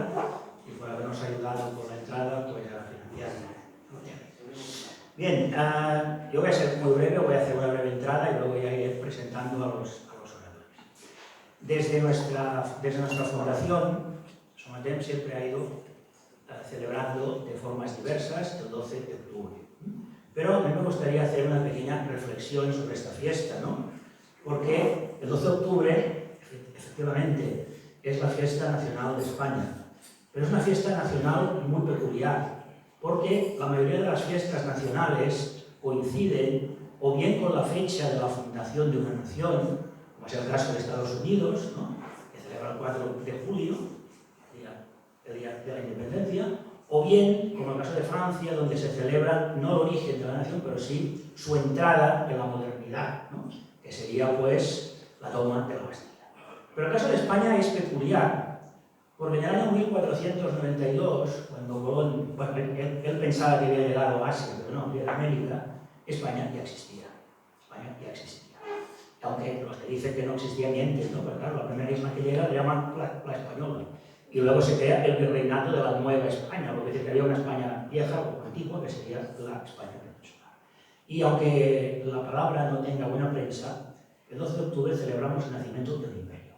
Ávila, y por habernos ayudado con la entrada pues, a financiar. Bien, yo voy a ser muy breve, voy a hacer una breve entrada y luego ya iré presentando a los oradores. Desde nuestra fundación, Somatem siempre ha ido celebrando de formas diversas el 12 de octubre. Pero a mí me gustaría hacer una pequeña reflexión sobre esta fiesta, ¿no? Porque el 12 de octubre, efectivamente, es la fiesta nacional de España, pero es una fiesta nacional muy peculiar, porque la mayoría de las fiestas nacionales coinciden o bien con la fecha de la fundación de una nación, como es el caso de Estados Unidos, ¿no? Que celebra el 4 de julio, el día de la independencia, o bien, como el caso de Francia, donde se celebra no el origen de la nación, pero sí su entrada en la modernidad, ¿no? Que sería, pues, la toma de la Bastilla. Pero el caso de España es peculiar, porque en el año 1492, cuando Colón, bueno, él pensaba que había llegado a Asia, pero no, había América, España ya existía. España ya existía. Aunque los que dicen que no existía ni antes, ¿no? Pero claro, la primera isla que llega le llaman la española. Y luego se crea el virreinato de la Nueva España, porque dice que había una España vieja o antigua, que sería la España peninsular. Y aunque la palabra no tenga buena prensa, el 12 de octubre celebramos el nacimiento del imperio.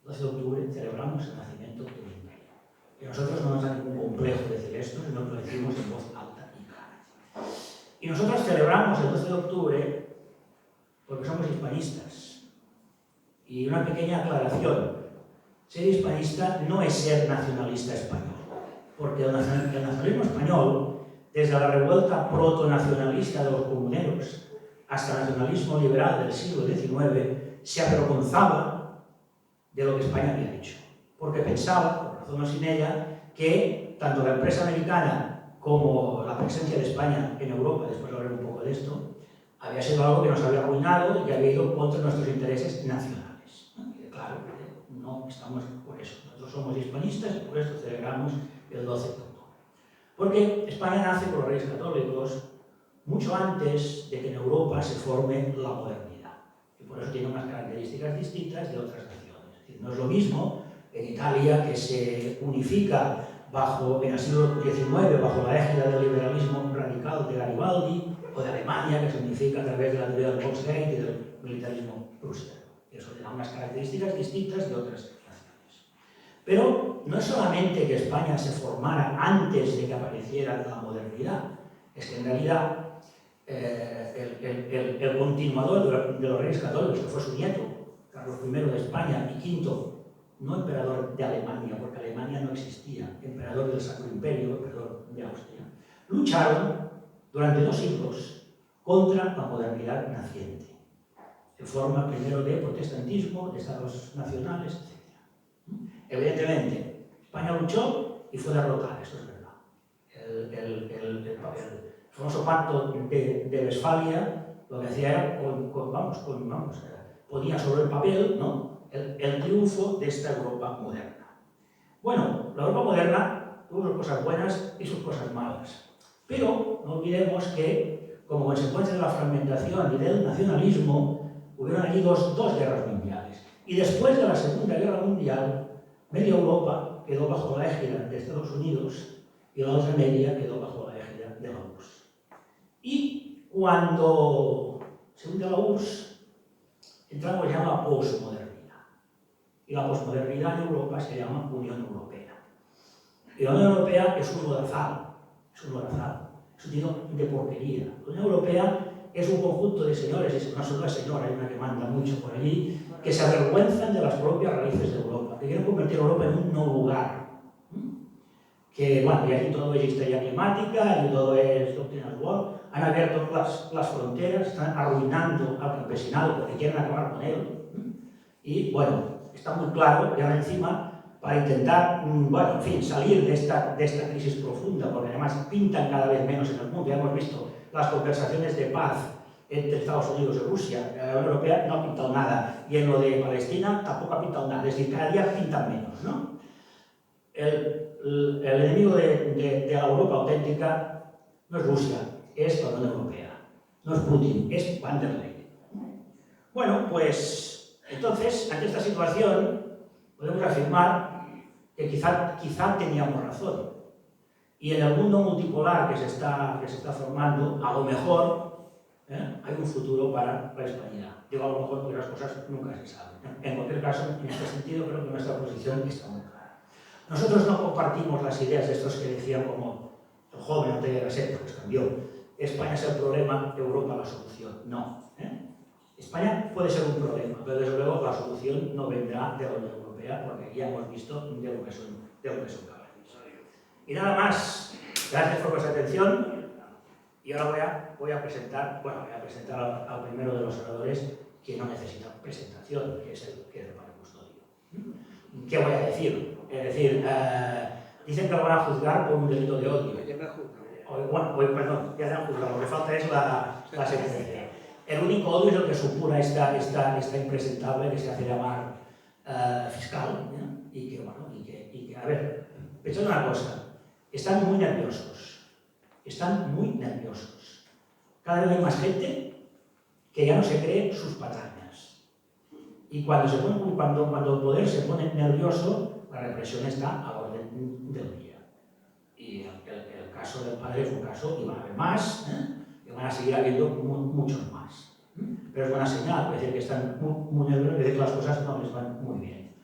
El 12 de octubre celebramos el nacimiento del imperio. Y nosotros no nos da ningún complejo decir esto, sino que lo decimos en voz alta y clara. Y nosotros celebramos el 12 de octubre porque somos hispanistas. Y una pequeña aclaración. Ser hispanista no es ser nacionalista español, porque el nacionalismo español, desde la revuelta protonacionalista de los comuneros hasta el nacionalismo liberal del siglo XIX, se avergonzaba de lo que España había hecho, porque pensaba, por razón o sin ella, que tanto la empresa americana como la presencia de España en Europa, después hablaré un poco de esto, había sido algo que nos había arruinado y que había ido contra nuestros intereses nacionales. Y claro, no estamos por eso. Nosotros somos hispanistas y por eso celebramos el 12 de octubre. Porque España nace por los Reyes Católicos mucho antes de que en Europa se forme la modernidad. Y por eso tiene unas características distintas de otras naciones. Es decir, no es lo mismo en Italia, que se unifica en el siglo XIX bajo la égida del liberalismo radical de Garibaldi, o de Alemania, que se unifica a través de la teoría del Volkswagen y del militarismo prusiano. Eso le da unas características distintas de otras naciones. Pero no es solamente que España se formara antes de que apareciera la modernidad, es que en realidad el continuador de los Reyes Católicos, que fue su nieto, Carlos I de España, y V, no emperador de Alemania, porque Alemania no existía, emperador del Sacro Imperio, emperador de Austria, lucharon durante 2 siglos contra la modernidad naciente, en forma primero de protestantismo, de estados nacionales, etc. Evidentemente, España luchó y fue derrotada, esto es verdad. El famoso pacto de Westfalia lo que hacía era, ponía sobre el papel, ¿no?, el triunfo de esta Europa moderna. Bueno, la Europa moderna tuvo sus cosas buenas y sus cosas malas, pero no olvidemos que, como consecuencia de la fragmentación y del nacionalismo, hubieron allí dos guerras mundiales. Y después de la Segunda Guerra Mundial, media Europa quedó bajo la égida de Estados Unidos y la otra media quedó bajo la égida de la URSS. Y cuando se hunde la URSS, entramos ya en la posmodernidad. Y la posmodernidad en Europa se llama Unión Europea. Y la Unión Europea es un lodazal, es un sentido de porquería. La Unión Europea es un conjunto de señores, y no solo la señora, hay una que manda mucho por allí, que se avergüenzan de las propias raíces de Europa, que quieren convertir a Europa en un no lugar. Que, bueno, y aquí todo es historia climática, y todo es doctrina dual, han abierto las fronteras, están arruinando al campesinado porque quieren acabar con él. Y, bueno, está muy claro, y ahora encima, para intentar, bueno, en fin, salir de esta crisis profunda, porque además pintan cada vez menos en el mundo. Ya hemos visto las conversaciones de paz entre Estados Unidos y Rusia. La Unión Europea no ha pintado nada, y en lo de Palestina tampoco ha pintado nada, es decir, cada día pintan menos, ¿no? El enemigo de la Europa auténtica no es Rusia, es la Unión Europea. No es Putin, es Van der Leyen. Bueno, pues entonces, ante esta situación, podemos afirmar que quizá teníamos razón. Y en el mundo multipolar que se está formando, a lo mejor hay un futuro para la hispanidad. Digo a lo mejor porque las cosas nunca se saben. En cualquier caso, en este sentido, creo que nuestra posición está muy clara. Nosotros no compartimos las ideas de estos que decían como el joven Ortega y Gasset, pues cambió. España es el problema, Europa la solución. No. España puede ser un problema, pero desde luego la solución no vendrá de la Unión Europea, porque ya hemos visto de lo que son capaces. Y nada más. Gracias por vuestra atención. Y ahora voy a presentar al primero de los oradores que no necesita presentación, que es el padre Custodio. ¿Qué voy a decir? Es decir, dicen que lo van a juzgar por un delito de odio. Ya me ha juzgado. Perdón, ya se han juzgado, lo que falta es la sentencia. El único odio es el que supura esta impresentable que se hace llamar fiscal, y que, a ver, pensad una cosa, están muy nerviosos, Cada vez hay más gente que ya no se cree sus patrañas. Y cuando el poder se pone nervioso, la represión está a la orden del día. Y el caso del padre es un caso, y van a haber más, y van a seguir habiendo muchos más. Pero es buena señal, es decir, que están muy nerviosos, es decir, que las cosas no les van muy bien.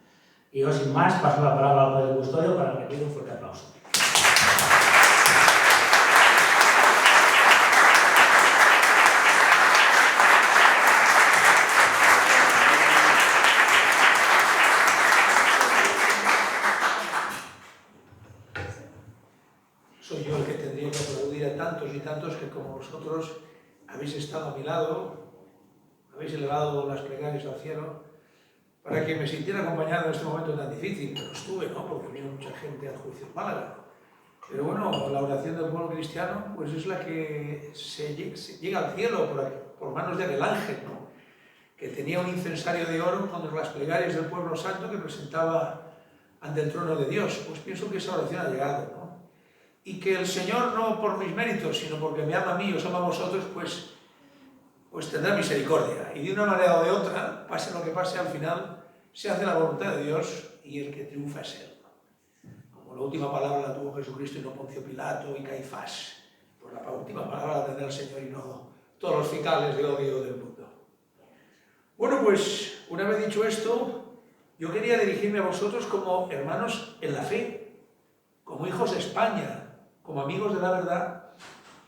Y yo, sin más, paso la palabra al padre Custodio para que le pida un fuerte aplauso. Soy yo el que tendría que aplaudir a tantos y tantos que, como vosotros, habéis estado a mi lado, habéis elevado las plegarias al cielo, para que me sintiera acompañado en este momento tan difícil, pero estuve, ¿no? Porque vino mucha gente al juicio en Málaga. Pero bueno, la oración del pueblo cristiano, pues es la que se llega al cielo por manos de aquel ángel, ¿no? Que tenía un incensario de oro con las plegarias del pueblo santo que presentaba ante el trono de Dios. Pues pienso que esa oración ha llegado, ¿no? Y que el Señor, no por mis méritos, sino porque me ama a mí y os ama a vosotros, pues tendrá misericordia. Y de una manera o de otra, pase lo que pase, al final se hace la voluntad de Dios y el que triunfa es Él. Como la última palabra la tuvo Jesucristo y no Poncio Pilato y Caifás, pues la última palabra la tendrá el Señor y no todos los fiscales de odio del mundo. Bueno, pues una vez dicho esto, yo quería dirigirme a vosotros como hermanos en la fe, como hijos de España, como amigos de la verdad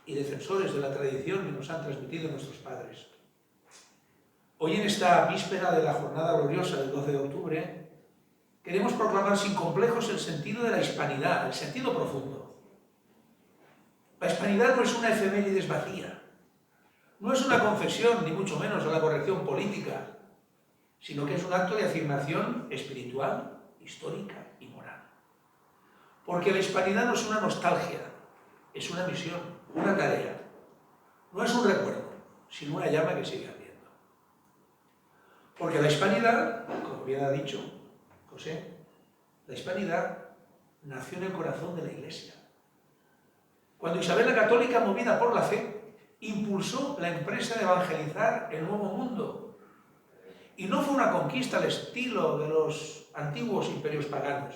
y defensores de la tradición que nos han transmitido nuestros padres. Hoy, en esta víspera de la jornada gloriosa del 12 de octubre, queremos proclamar sin complejos el sentido de la hispanidad, el sentido profundo. La hispanidad no es una efemérides vacía, no es una confesión, ni mucho menos de la corrección política, sino que es un acto de afirmación espiritual, histórica y moral. Porque la hispanidad no es una nostalgia, es una misión, una tarea. No es un recuerdo, sino una llama que sigue ardiendo. Porque la hispanidad, como bien ha dicho José, la hispanidad nació en el corazón de la Iglesia. Cuando Isabel la Católica, movida por la fe, impulsó la empresa de evangelizar el Nuevo Mundo. Y no fue una conquista al estilo de los antiguos imperios paganos.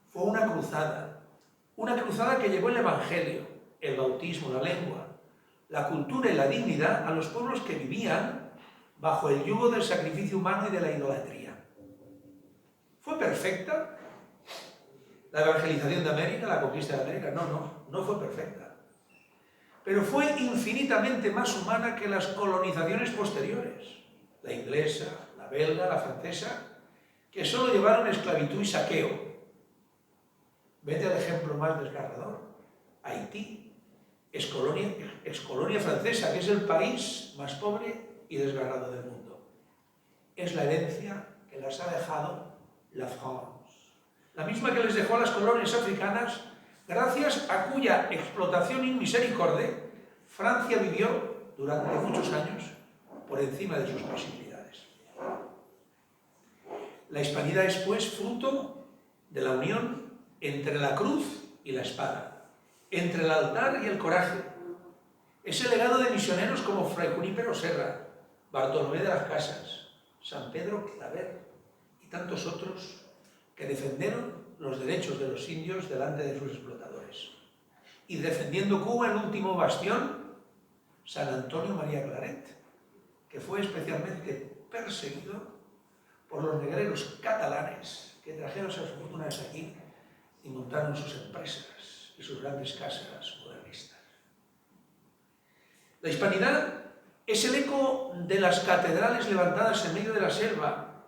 Fue una cruzada que llevó el Evangelio, el bautismo, la lengua, la cultura y la dignidad a los pueblos que vivían bajo el yugo del sacrificio humano y de la idolatría. ¿Fue perfecta la evangelización de América, la conquista de América? No fue perfecta. Pero fue infinitamente más humana que las colonizaciones posteriores, la inglesa, la belga, la francesa, que solo llevaron esclavitud y saqueo. Vete al ejemplo más desgarrador, Haití, excolonia francesa, que es el país más pobre y desgarrado del mundo. Es la herencia que les ha dejado la France, la misma que les dejó a las colonias africanas, gracias a cuya explotación inmisericordia Francia vivió durante muchos años por encima de sus posibilidades. La hispanidad es, pues, fruto de la unión entre la cruz y la espada, entre el altar y el coraje. Es el legado de misioneros como Fray Junípero Serra, Bartolomé de las Casas, San Pedro Claver y tantos otros que defendieron los derechos de los indios delante de sus explotadores. Y defendiendo Cuba, el último bastión, San Antonio María Claret, que fue especialmente perseguido por los negreros catalanes que trajeron sus fortunas aquí y montaron sus empresas y sus grandes casas modernistas. La hispanidad es el eco de las catedrales levantadas en medio de la selva,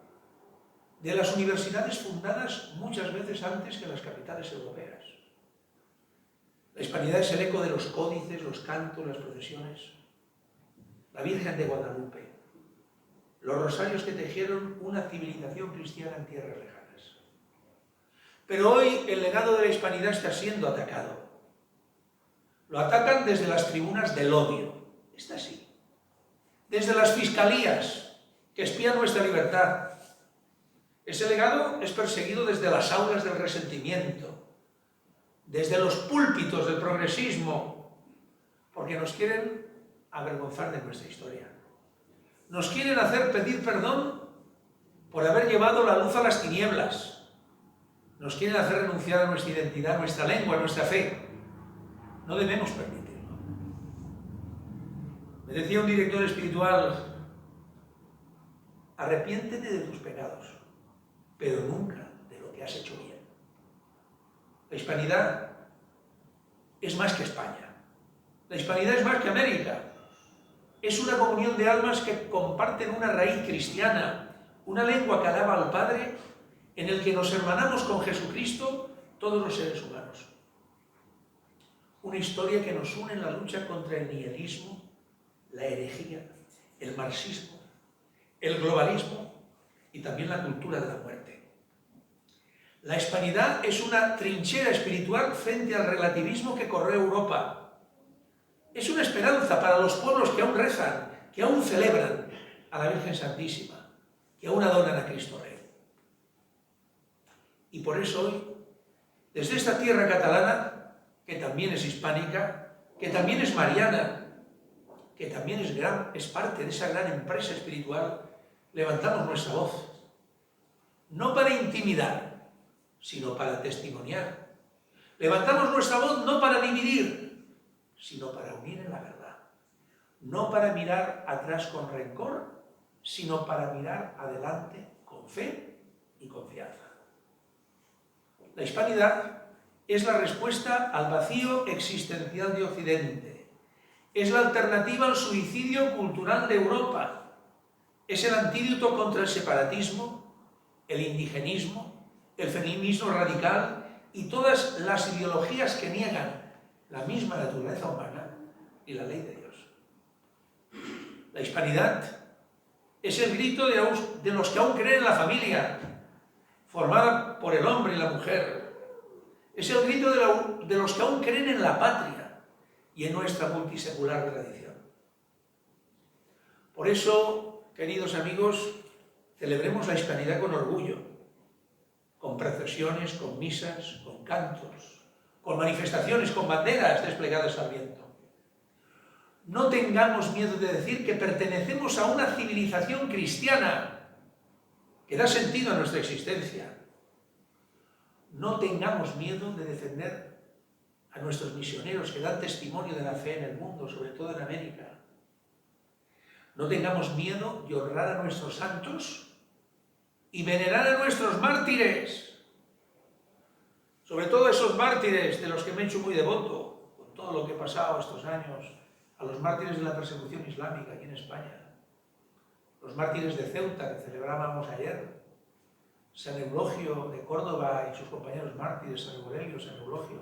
de las universidades fundadas muchas veces antes que las capitales europeas. La hispanidad es el eco de los códices, los cantos, las procesiones, la Virgen de Guadalupe, los rosarios que tejieron una civilización cristiana en tierras lejanas. Pero hoy el legado de la hispanidad está siendo atacado. Lo atacan desde las tribunas del odio, está así. Desde las fiscalías que espían nuestra libertad. Ese legado es perseguido desde las aulas del resentimiento, desde los púlpitos del progresismo, porque nos quieren avergonzar de nuestra historia. Nos quieren hacer pedir perdón por haber llevado la luz a las tinieblas. Nos quieren hacer renunciar a nuestra identidad, a nuestra lengua, a nuestra fe. No debemos permitirlo. Me decía un director espiritual, arrepiéntete de tus pecados, pero nunca de lo que has hecho bien. La hispanidad es más que España. La hispanidad es más que América. Es una comunión de almas que comparten una raíz cristiana, una lengua que alaba al Padre, en el que nos hermanamos con Jesucristo, todos los seres humanos. Una historia que nos une en la lucha contra el nihilismo, la herejía, el marxismo, el globalismo y también la cultura de la muerte. La hispanidad es una trinchera espiritual frente al relativismo que corre Europa. Es una esperanza para los pueblos que aún rezan, que aún celebran a la Virgen Santísima, que aún adoran a Cristo Rey. Y por eso hoy, desde esta tierra catalana, que también es hispánica, que también es mariana, que también es parte de esa gran empresa espiritual, levantamos nuestra voz, no para intimidar, sino para testimoniar. Levantamos nuestra voz no para dividir, sino para unir en la verdad. No para mirar atrás con rencor, sino para mirar adelante con fe y confianza. La hispanidad es la respuesta al vacío existencial de Occidente. Es la alternativa al suicidio cultural de Europa. Es el antídoto contra el separatismo, el indigenismo, el feminismo radical y todas las ideologías que niegan la misma naturaleza humana y la ley de Dios. La hispanidad es el grito de los que aún creen en la familia, formada por el hombre y la mujer. Es el grito de los que aún creen en la patria y en nuestra multisecular tradición. Por eso, queridos amigos, celebremos la hispanidad con orgullo, con procesiones, con misas, con cantos, con manifestaciones, con banderas desplegadas al viento. No tengamos miedo de decir que pertenecemos a una civilización cristiana que da sentido a nuestra existencia. No tengamos miedo de defender a nuestros misioneros que dan testimonio de la fe en el mundo, sobre todo en América. No tengamos miedo de honrar a nuestros santos y venerar a nuestros mártires. Sobre todo esos mártires de los que me he hecho muy devoto, con todo lo que he pasado estos años, a los mártires de la persecución islámica aquí en España, los mártires de Ceuta que celebrábamos ayer, San Eulogio de Córdoba y sus compañeros mártires, San Aurelio, San Eulogio.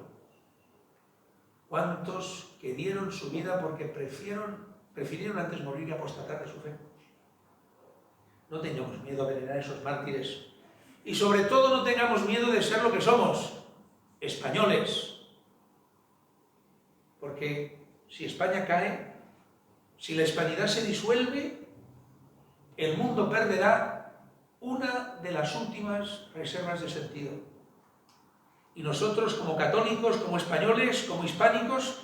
¿Cuántos que dieron su vida porque prefirieron antes morir que apostatar de su fe? No tengamos miedo a venerar a esos mártires y sobre todo no tengamos miedo de ser lo que somos, españoles, porque si España cae, si la hispanidad se disuelve, el mundo perderá una de las últimas reservas de sentido. Y nosotros, como católicos, como españoles, como hispánicos,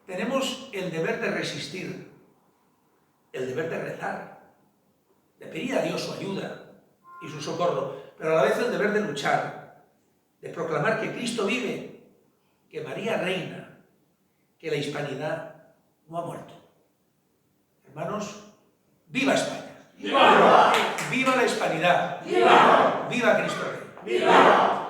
tenemos el deber de resistir, el deber de rezar, de pedir a Dios su ayuda y su socorro, pero a la vez el deber de luchar, de proclamar que Cristo vive, que María reina, que la hispanidad no ha muerto. Hermanos, ¡viva España! ¡Viva! ¡Viva la hispanidad! ¡Viva! ¡Viva Cristo Rey! ¡Viva!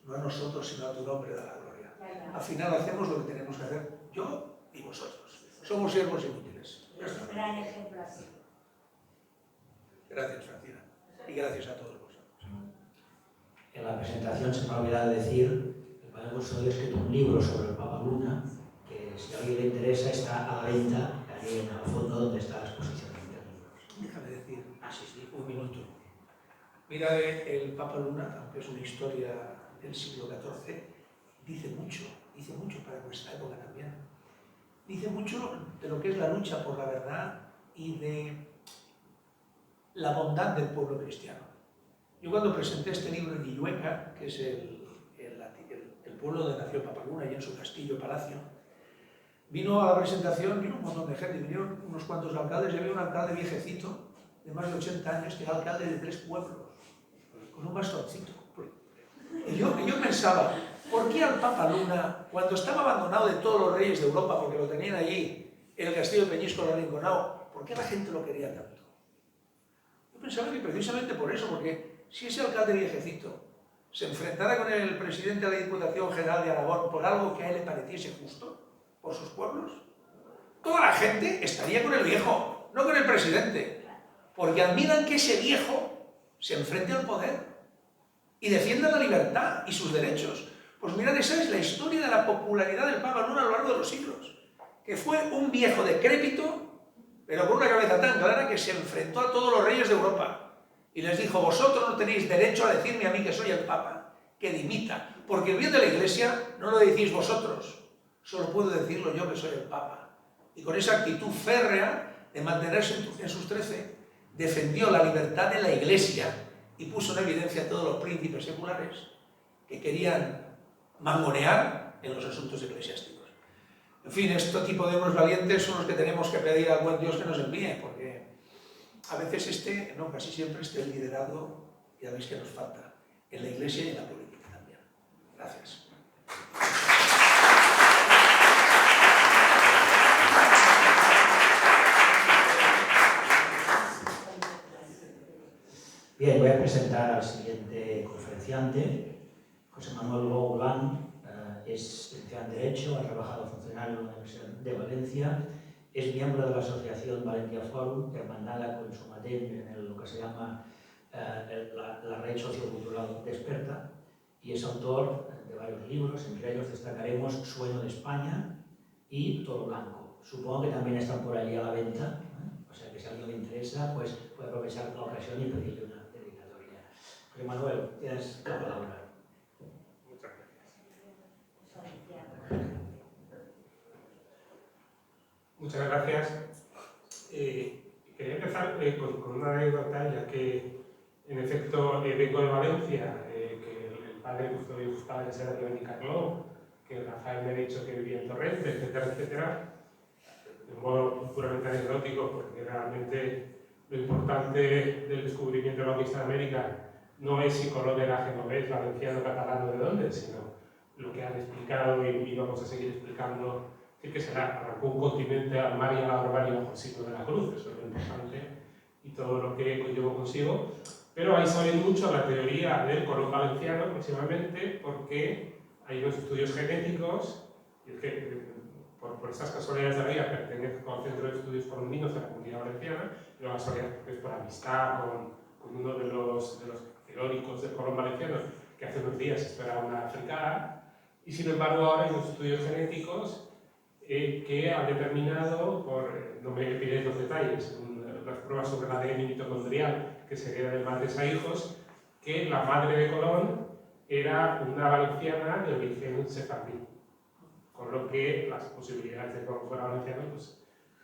No a nosotros, sino a tu nombre da la gloria. Al final hacemos lo que tenemos que hacer, yo y vosotros. Somos siervos inútiles. Gran ejemplo así. Gracias, Francina. Y gracias a todos vosotros. En la presentación se me ha olvidado decir, el padre Gonzalo es escrito un libro sobre el Papa Luna, que si a alguien le interesa está a la venta, ahí en el fondo donde está la exposición de libros. Déjame decir, sí, un minuto. Mira, el Papa Luna, aunque es una historia del siglo XIV, dice mucho para nuestra época también. Dice mucho de lo que es la lucha por la verdad y de la bondad del pueblo cristiano. Yo cuando presenté este libro en Illueca, que es el pueblo donde nació Papa Luna y en su castillo palacio, vino a la presentación, vino un montón de gente, vinieron unos cuantos alcaldes, y había un alcalde viejecito de más de 80 años que era alcalde de 3 pueblos, con un bastoncito. Y yo pensaba, ¿por qué al Papa Luna, cuando estaba abandonado de todos los reyes de Europa, porque lo tenían allí en el castillo de Peñíscola de Rinconao, por qué la gente lo quería tanto? Yo pensaba que precisamente por eso, porque si ese alcalde viejecito se enfrentara con el presidente de la Diputación General de Aragón por algo que a él le pareciese justo, por sus pueblos, toda la gente estaría con el viejo, no con el presidente, porque admiran que ese viejo se enfrente al poder y defienda la libertad y sus derechos. Pues mirad, esa es la historia de la popularidad del Papa Luna a lo largo de los siglos, que fue un viejo decrépito, pero con una cabeza tan clara que se enfrentó a todos los reyes de Europa y les dijo, vosotros no tenéis derecho a decirme a mí que soy el Papa, que dimita, porque el bien de la Iglesia no lo decís vosotros, solo puedo decirlo yo que soy el Papa. Y con esa actitud férrea de mantenerse en sus 13, defendió la libertad de la Iglesia y puso en evidencia a todos los príncipes seculares que querían mangonear en los asuntos eclesiásticos. En fin, este tipo de hombres valientes son los que tenemos que pedir al buen Dios que nos envíe, porque a veces casi siempre el liderazgo, ya veis que nos falta, en la Iglesia y en la política también. Gracias. Bien, voy a presentar al siguiente conferenciante, José Manuel Goulán. Es licenciado en Derecho, ha trabajado funcionario en la Universidad de Valencia, es miembro de la asociación Valencia Forum, hermanada con Somaten en lo que se llama la red sociocultural Desperta, y es autor de varios libros, entre ellos destacaremos Sueño de España y Toro Blanco. Supongo que también están por allí a la venta, o sea que si a alguien le interesa, pues puede aprovechar la ocasión y pedirle una dedicatoria. José Manuel, tienes la palabra. Muchas gracias. Quería empezar con una anécdota, ya que en efecto vengo de Valencia, que el padre de mis padres era de Benicarló, que Rafael me ha dicho que vivía en Torrente, etcétera, etcétera. De modo puramente anecdótico, porque realmente lo importante del descubrimiento de la conquista de América no es si Colón era genovés, valenciano, catalán, de dónde, sino lo que han explicado y vamos a seguir explicando. Sí que será, arrancó un continente al mar y a la barbarie bajo el signo de la cruz, eso es lo importante, y todo lo que conllevó consigo. Pero ahí sabe mucho la teoría del Colón valenciano, aproximadamente, porque hay unos estudios genéticos, y es que por estas casualidades de la vida pertenezco al Centro de Estudios Colombinos de la Comunidad Valenciana, y la casualidad es por amistad con uno de los teóricos del Colón valenciano, que hace unos días esperaba una africana, y sin embargo ahora hay unos estudios genéticos que han determinado, no me pidáis los detalles, las pruebas sobre el ADN mitocondrial que se hereda de madres a hijos, que la madre de Colón era una valenciana de origen sefardí, con lo que las posibilidades de que Colón fuera valenciano pues,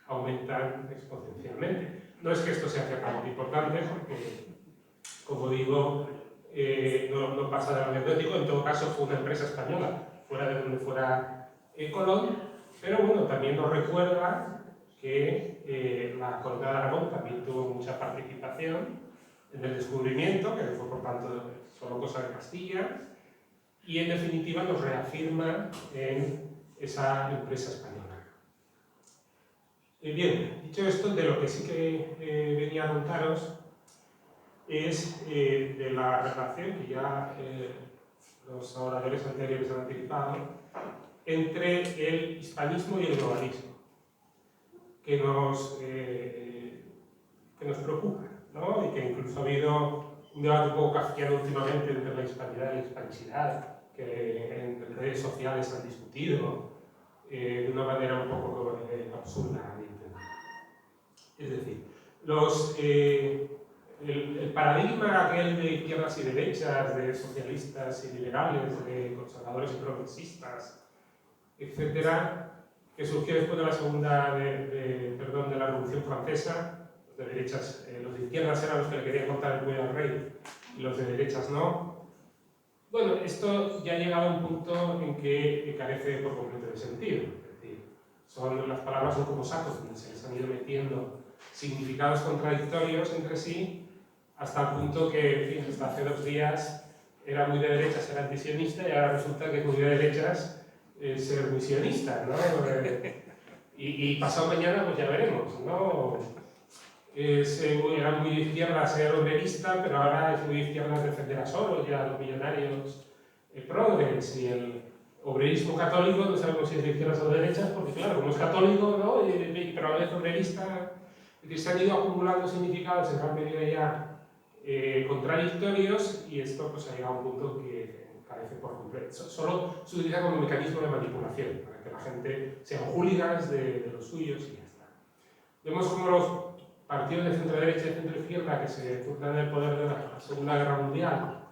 aumentan exponencialmente. No es que esto sea ciertamente importante, porque, como digo, no pasa del anecdótico. En todo caso fue una empresa española, fuera de donde fuera Colón, pero bueno, también nos recuerda que la Corona de Aragón también tuvo mucha participación en el descubrimiento, que fue por tanto solo cosa de Castilla, y en definitiva nos reafirma en esa empresa española. Bien, dicho esto, de lo que sí que venía a contaros es de la relación que ya los oradores anteriores han anticipado entre el hispanismo y el globalismo, que nos preocupa, ¿no? Y que incluso ha habido un debate un poco kafkiano últimamente entre la hispanidad y la hispanicidad, que en redes sociales han discutido de una manera un poco absurda de entender. Es decir, el paradigma aquel de izquierdas y derechas, de socialistas y liberales, de conservadores y progresistas, etcétera, que surgió después de la de la Revolución Francesa. Los de derechas, los de izquierdas eran los que le querían cortar el cuello al rey y los de derechas no. Bueno, esto ya ha llegado a un punto en que carece por completo de sentido. Es decir, las palabras son como sacos donde se les han ido metiendo significados contradictorios entre sí, hasta el punto que, en fin, hasta hace 2 días era muy de derechas, era antisionista, y ahora resulta que es muy de derechas ser muy sionista, ¿no? Y pasado mañana pues ya veremos, ¿no? Era muy de izquierda ser obrerista, pero ahora es muy de izquierda defender a Soros y a los millonarios progres, y el obrerismo católico no sabemos si es de izquierdas o de derechas, porque claro, como es católico, ¿no? Pero a la vez obrerista, que se han ido acumulando significados en gran medida ya contradictorios, y esto pues ha llegado a un punto que carece por completo. Solo se utiliza como mecanismo de manipulación, para que la gente sea hooligans de los suyos y ya está. Vemos como los partidos de centro-derecha y centro-izquierda que se encuentran en el poder de la Segunda Guerra Mundial,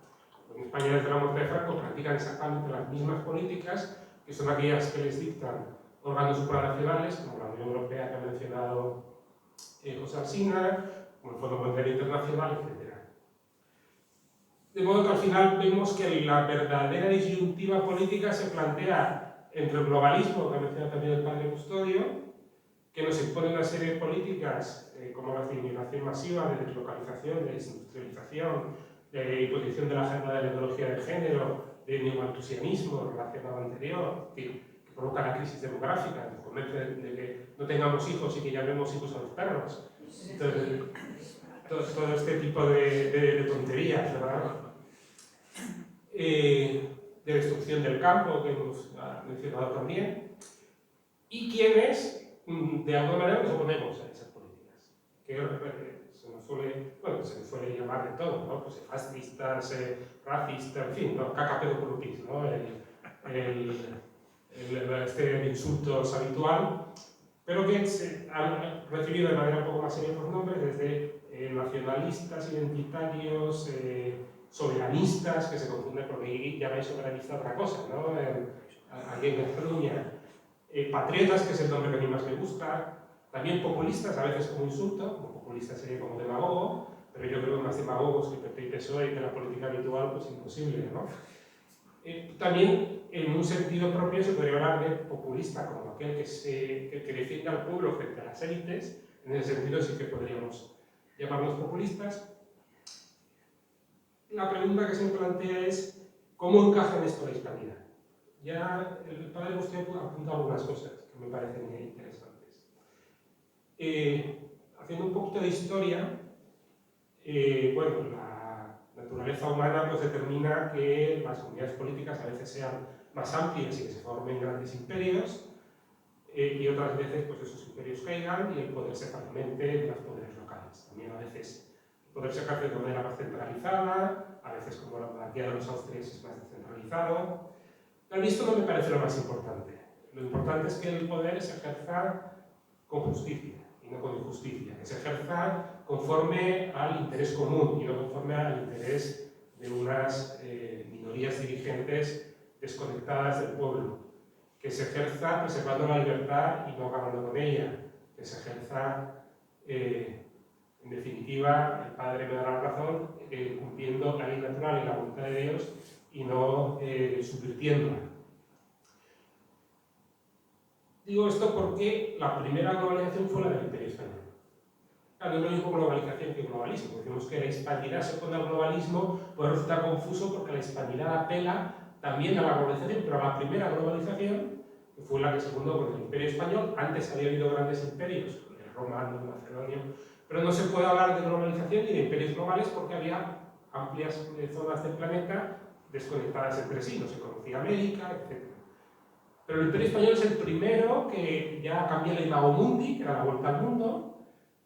en España desde la muerte de Franco, practican exactamente las mismas políticas, que son aquellas que les dictan órganos supranacionales, como la Unión Europea que ha mencionado José Alsina, como el Fondo Monetario Internacional, etc. De modo que al final vemos que la verdadera disyuntiva política se plantea entre el globalismo, que ha mencionado también el padre Custodio, que nos impone una serie de políticas como las de inmigración masiva, de deslocalización, de desindustrialización, de imposición de la agenda de la ideología de género, de neomalthusianismo relacionado anterior, que provoca la crisis demográfica, que convence de que no tengamos hijos y que llamemos hijos a los perros. Entonces, todo este tipo de tonterías, ¿verdad? De destrucción del campo, que hemos mencionado también, y quienes de alguna manera nos oponemos a esas políticas, que se nos suele llamar de todo, ¿no? Pues fascistas, racistas, en fin, ¿no? Caca pedopulutis, ¿no? Este insultos habitual, pero que se han recibido de manera un poco más seria los nombres, desde nacionalistas, identitarios, soberanistas, que se confunden porque llamáis soberanista a otra cosa, ¿no? Aquí en Cataluña. Patriotas, que es el nombre que a mí más me gusta, también populistas, a veces como insulto, como populista sería como demagogo, pero yo creo que más demagogos que PP y PSOE y de la política habitual, pues imposible, ¿no? También, en un sentido propio, se podría hablar de populista, como aquel que defiende al pueblo frente a las élites. En ese sentido sí que podríamos llamarnos populistas. La pregunta que se me plantea es, ¿cómo encaja en esto la hispanidad? Ya el padre Bustillo apunta algunas cosas que me parecen interesantes. Haciendo un poquito de historia, bueno, la naturaleza humana pues determina que las comunidades políticas a veces sean más amplias y que se formen grandes imperios, y otras veces pues esos imperios caigan y el poder se fragmente de los poderes locales. También a veces el poder se ejerce de manera más centralizada, a veces como la monarquía de los Austrias es más descentralizado. A mí esto no me parece lo más importante. Lo importante es que el poder se ejerza con justicia y no con injusticia, que se ejerza conforme al interés común y no conforme al interés de unas minorías dirigentes desconectadas del pueblo, que se ejerza preservando la libertad y no acabando con ella, que se ejerza, en definitiva, el padre me da la razón, cumpliendo la ley natural y la voluntad de Dios y no subvirtiéndola. Digo esto porque la primera globalización fue la del Imperio Español. Claro, no es lo mismo globalización que globalismo. Decimos que la hispanidad se pone al globalismo, puede resultar confuso porque la hispanidad apela también a la globalización, pero a la primera globalización, que fue la que se fundó con el Imperio Español. Antes había habido grandes imperios, el romano, el macedonio, pero no se puede hablar de globalización ni de imperios globales porque había amplias zonas del planeta desconectadas entre sí, no se conocía América, etc. Pero el Imperio Español es el primero que ya cambia el imago mundi, que era la vuelta al mundo,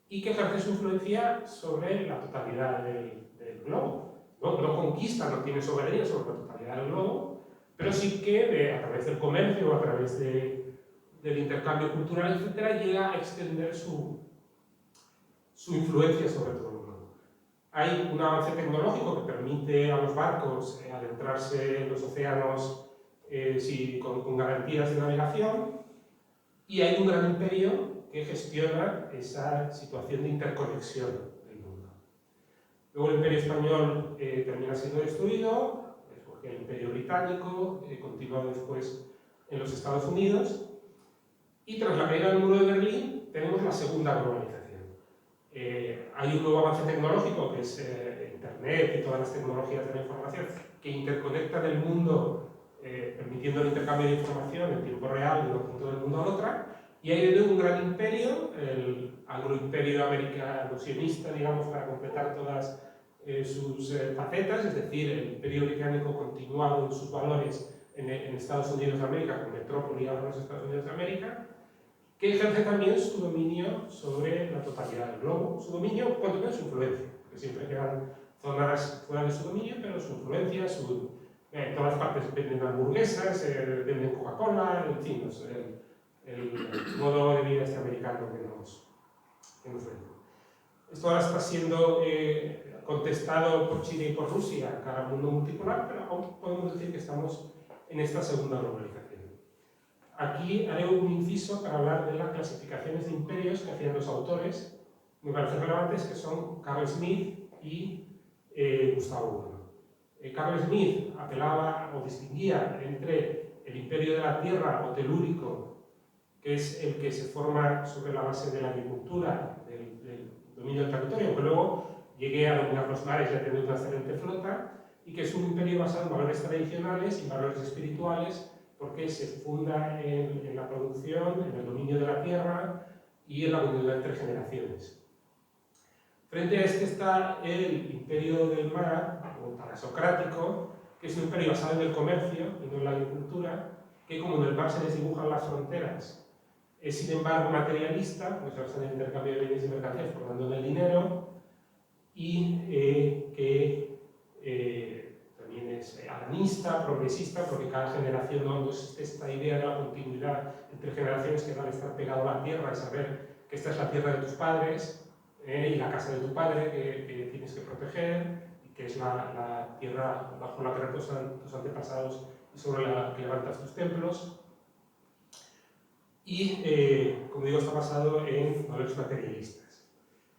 y que ejerce su influencia sobre la totalidad del globo. No conquista, no tiene soberanía sobre la totalidad del globo, pero sí que a través del comercio, a través del intercambio cultural, etc., llega a extender su influencia sobre todo el mundo. Hay un avance tecnológico que permite a los barcos adentrarse en los océanos con garantías de navegación, y hay un gran imperio que gestiona esa situación de interconexión del mundo. Luego el Imperio Español termina siendo destruido, surge el Imperio Británico, continúa después en los Estados Unidos, y tras la caída del muro de Berlín tenemos la segunda globalización. Hay un nuevo avance tecnológico que es Internet y todas las tecnologías de la información que interconectan el mundo permitiendo el intercambio de información en tiempo real de un punto del mundo al otro, y hay un gran imperio, el agroimperio americano-sionista, digamos, para completar todas sus facetas, es decir, el imperio británico continuado en sus valores en Estados Unidos de América, con metrópoli ahora en los Estados Unidos de América, que ejerce también su dominio sobre la totalidad del globo, su dominio, cuanto menos su influencia, porque siempre quedan zonas fuera de su dominio, pero su influencia, todas las partes venden hamburguesas, venden Coca-Cola, en fin, no sé, el modo de vida americano que nos vende. Esto ahora está siendo contestado por China y por Rusia cara al mundo multipolar, pero aún podemos decir que estamos en esta segunda globalización. Aquí haré un inciso para hablar de las clasificaciones de imperios que hacían los autores, me parecen relevantes, que son Carl Smith y Gustavo I. Carl Smith apelaba o distinguía entre el imperio de la tierra o telúrico, que es el que se forma sobre la base de la agricultura, del dominio del territorio, aunque luego llegué a dominar los mares y a tener una excelente flota, y que es un imperio basado en valores tradicionales y valores espirituales, porque se funda en la producción, en el dominio de la tierra y en la continuidad entre generaciones. Frente a este está el imperio del mar, o parasocrático, que es un imperio basado en el comercio y no en la agricultura, que como en el mar se les dibujan las fronteras, es sin embargo materialista, pues se basa en el intercambio de bienes y mercancías, formando el dinero, y que también es alanista, progresista, porque cada generación no existe esta idea de la continuidad entre generaciones que van a estar pegado a la tierra y saber que esta es la tierra de tus padres y la casa de tu padre que tienes que proteger, y que es la tierra bajo la que reposan tus antepasados y sobre la que levantas tus templos. Y, como digo, está basado en valores materialistas.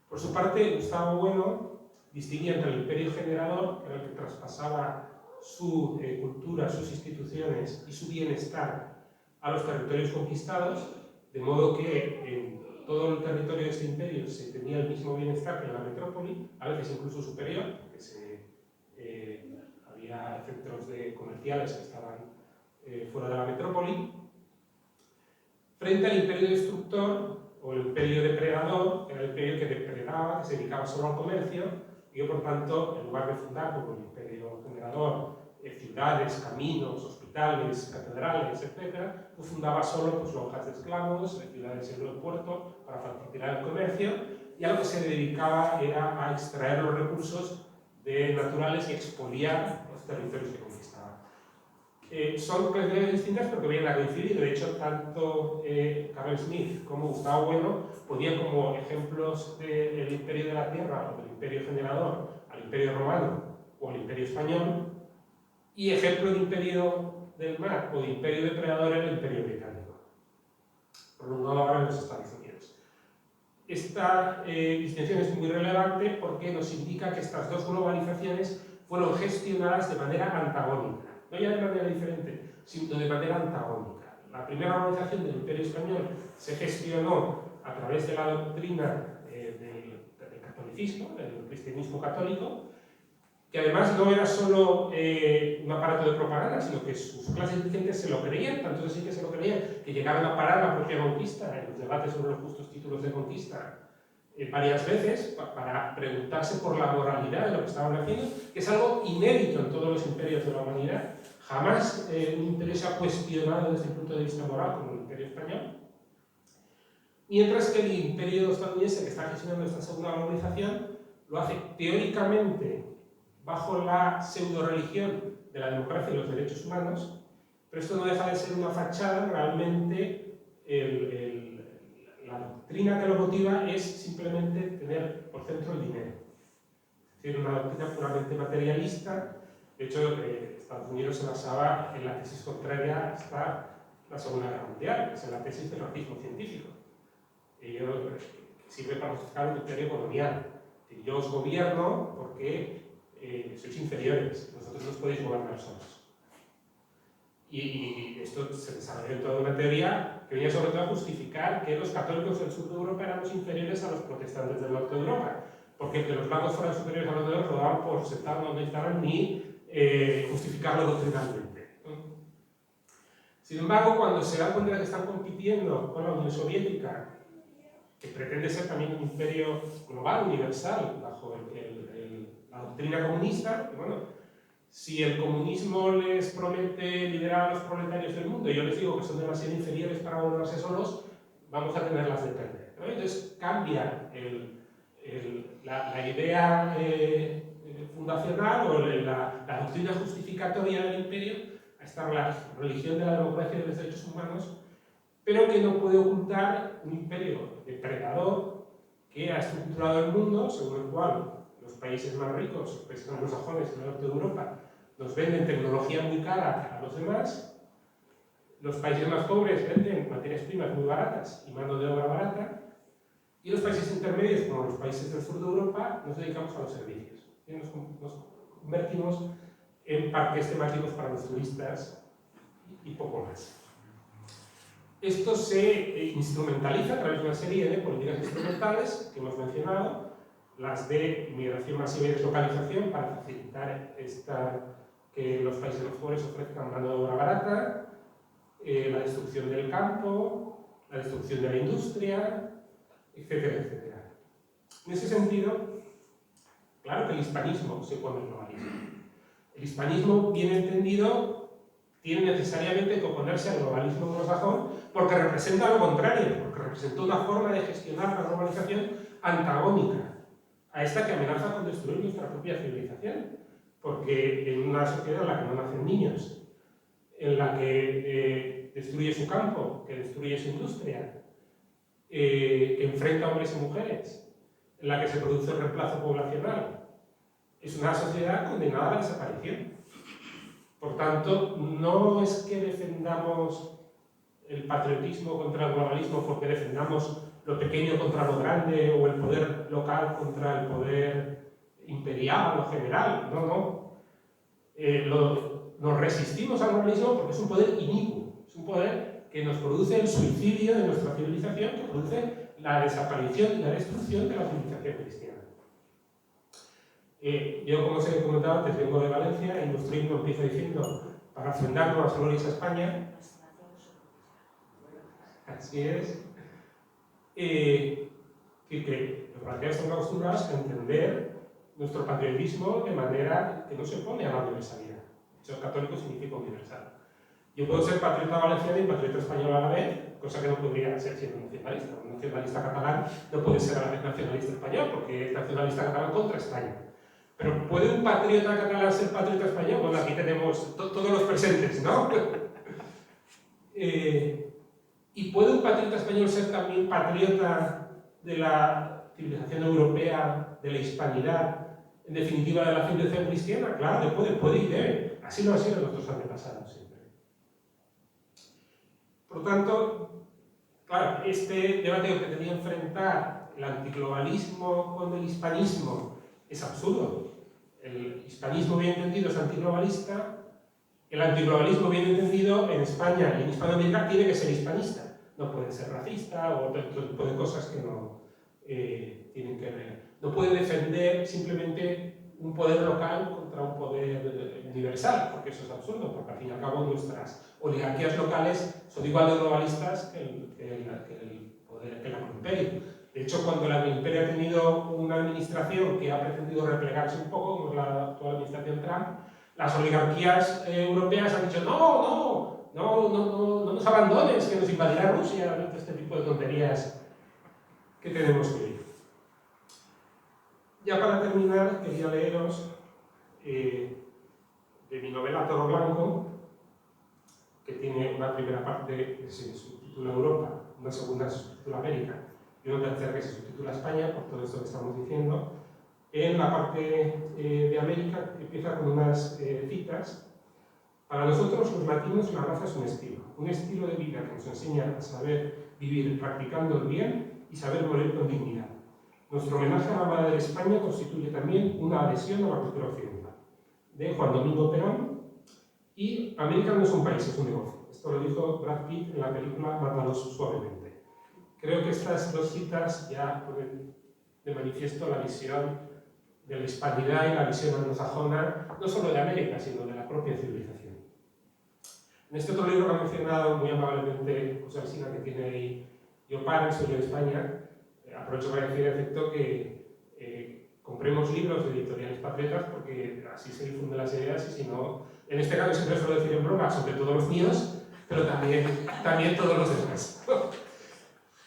Por su parte, Gustavo Bueno distinguía entre el imperio generador, que era el que traspasaba su cultura, sus instituciones y su bienestar a los territorios conquistados, de modo que en todo el territorio de este imperio se tenía el mismo bienestar que en la metrópoli, a veces incluso superior, porque había centros comerciales que estaban fuera de la metrópoli, frente al imperio destructor o el imperio depredador, que era el imperio que depredaba, que se dedicaba solo al comercio, y que por tanto, en lugar de fundar como el imperio generador ciudades, caminos, hospitales, catedrales, etc., pues fundaba solo lonjas de esclavos, ciudades en el puerto para facilitar el comercio, y a lo que se dedicaba era a extraer los recursos naturales y expoliar los territorios que conquistaba. Son clasificaciones distintas porque vienen a coincidir. De hecho, tanto Carl Smith como Gustavo Bueno ponían como ejemplos del imperio de la tierra o del imperio generador al imperio romano o al imperio español, y ejemplo de imperio del mar o de imperio depredador era el imperio británico, prolongado ahora en los Estados Unidos. esta distinción es muy relevante porque nos indica que estas dos globalizaciones fueron gestionadas de manera antagónica, no ya de manera diferente, sino de manera antagónica. La primera globalización del Imperio Español se gestionó a través de la doctrina del catolicismo, del cristianismo católico, que además no era solo un aparato de propaganda, sino que sus clases dirigentes se lo creían, tanto así que se lo creían, que llegaron a parar la propia conquista en los debates sobre los justos títulos de conquista varias veces para preguntarse por la moralidad de lo que estaban haciendo, que es algo inédito en todos los imperios de la humanidad. Jamás un imperio se ha cuestionado desde el punto de vista moral como el Imperio Español. Mientras que el Imperio estadounidense, que está gestionando esta segunda globalización, lo hace teóricamente bajo la pseudo-religión de la democracia y los derechos humanos, pero esto no deja de ser una fachada. Realmente la doctrina que lo motiva es simplemente tener por centro el dinero. Es decir, una doctrina puramente materialista. De hecho, Estados Unidos se basaba en la tesis contraria hasta la Segunda Guerra Mundial, que es la tesis del racismo científico. Ello sirve para justificar un imperio colonial. Yo os gobierno porque sois inferiores, vosotros no os podéis gobernar solos. Y esto se desarrolló en toda una teoría que venía sobre todo a justificar que los católicos del sur de Europa eran los inferiores a los protestantes del norte de Europa, porque que los blancos fueran superiores a los negros lo daban por sentado, no necesitaban ni justificarlo doctrinalmente. Sin embargo, cuando se dan cuenta de que están compitiendo con la Unión Soviética, que pretende ser también un imperio global, universal, bajo la doctrina comunista, bueno, si el comunismo les promete liderar a los proletarios del mundo y yo les digo que son demasiado inferiores para gobernarse solos, vamos a tenerlas de perder, ¿no? Entonces cambia la idea fundacional o la doctrina justificatoria del imperio a esta religión de la democracia y de los derechos humanos, pero que no puede ocultar un imperio depredador que ha estructurado el mundo, según el cual los países más ricos, los países anglosajones en el norte de Europa, nos venden tecnología muy cara a los demás, los países más pobres venden materias primas muy baratas y mano de obra barata, y los países intermedios, como los países del sur de Europa, nos dedicamos a los servicios. Y nos convertimos en parques temáticos para los turistas y poco más. Esto se instrumentaliza a través de una serie de políticas instrumentales que hemos mencionado, las de inmigración masiva y deslocalización para facilitar que los países más pobres ofrezcan mano de obra barata, la destrucción del campo, la destrucción de la industria, etcétera, etcétera. En ese sentido, claro que el hispanismo se opone al globalismo. El hispanismo, bien entendido, tiene necesariamente que oponerse al globalismo anglosajón porque representa lo contrario, porque representa una forma de gestionar la globalización antagónica a esta que amenaza con destruir nuestra propia civilización, porque en una sociedad en la que no nacen niños, en la que destruye su campo, que destruye su industria, que enfrenta a hombres y mujeres, en la que se produce el reemplazo poblacional, es una sociedad condenada a la desaparición. Por tanto, no es que defendamos el patriotismo contra el globalismo porque defendamos lo pequeño contra lo grande o el poder local contra el poder imperial o general, no. Nos resistimos al globalismo porque es un poder inicuo, es un poder que nos produce el suicidio de nuestra civilización, que produce la desaparición y la destrucción de la civilización cristiana. Yo, como os he comentado antes, vengo de Valencia y nuestro himno empieza diciendo: para ofrendarnos las glorias a España. Así es. Que los valencianos estamos acostumbrados a entender nuestro patriotismo de manera que no se opone a la universalidad. Ser católico significa universal. Yo puedo ser patriota valenciano y patriota español a la vez, cosa que no podría ser siendo nacionalista. Un nacionalista catalán no puede ser a la vez nacionalista español, porque es nacionalista catalán contra España. Pero ¿puede un patriota catalán ser patriota español? Bueno, aquí tenemos todos los presentes, ¿no? ¿Y puede un patriota español ser también patriota de la civilización europea, de la hispanidad, en definitiva de la civilización cristiana? Claro, puede y debe. Así lo han sido nuestros antepasados siempre. Por lo tanto, claro, este debate que pretendía enfrentar el antiglobalismo con el hispanismo es absurdo. El hispanismo bien entendido es antiglobalista, el antiglobalismo bien entendido en España y en Hispanoamérica tiene que ser hispanista, no puede ser racista o otro tipo de cosas que no tienen que ver. No puede defender simplemente un poder local contra un poder universal, porque eso es absurdo, porque al fin y al cabo nuestras oligarquías locales son igual de globalistas que el imperio. De hecho, cuando el imperio ha tenido una administración que ha pretendido replegarse un poco, como es la actual administración Trump, las oligarquías europeas han dicho no nos abandones, que nos invadirá Rusia, este tipo de tonterías que tenemos que ir. Ya para terminar, quería leeros de mi novela Toro Blanco, que tiene una primera parte que se subtitula Europa, una segunda que se subtitula América y una tercera que se subtitula España, por todo esto que estamos diciendo. En la parte de América empieza con unas citas. Para nosotros los latinos la raza es un estilo de vida que nos enseña a saber vivir practicando el bien y saber morir con dignidad. Nuestro homenaje a la Armada de España constituye también una adhesión a la cultura occidental. De Juan Domingo Perón. Y América no es un país, es un negocio. Esto lo dijo Brad Pitt en la película Mátalos suavemente. Creo que estas dos citas ya ponen de manifiesto la visión de la hispanidad y la visión anglosajona, no solo de América, sino de la propia civilización. En este otro libro que ha mencionado muy amablemente José Alsina, que tiene ahí Yo Paro, soy yo de España, aprovecho para decir, en efecto, que compremos libros de editoriales patriotas porque así se difunden las ideas y si no, en este caso siempre suelo decir en broma, sobre todo los míos, pero también todos los demás.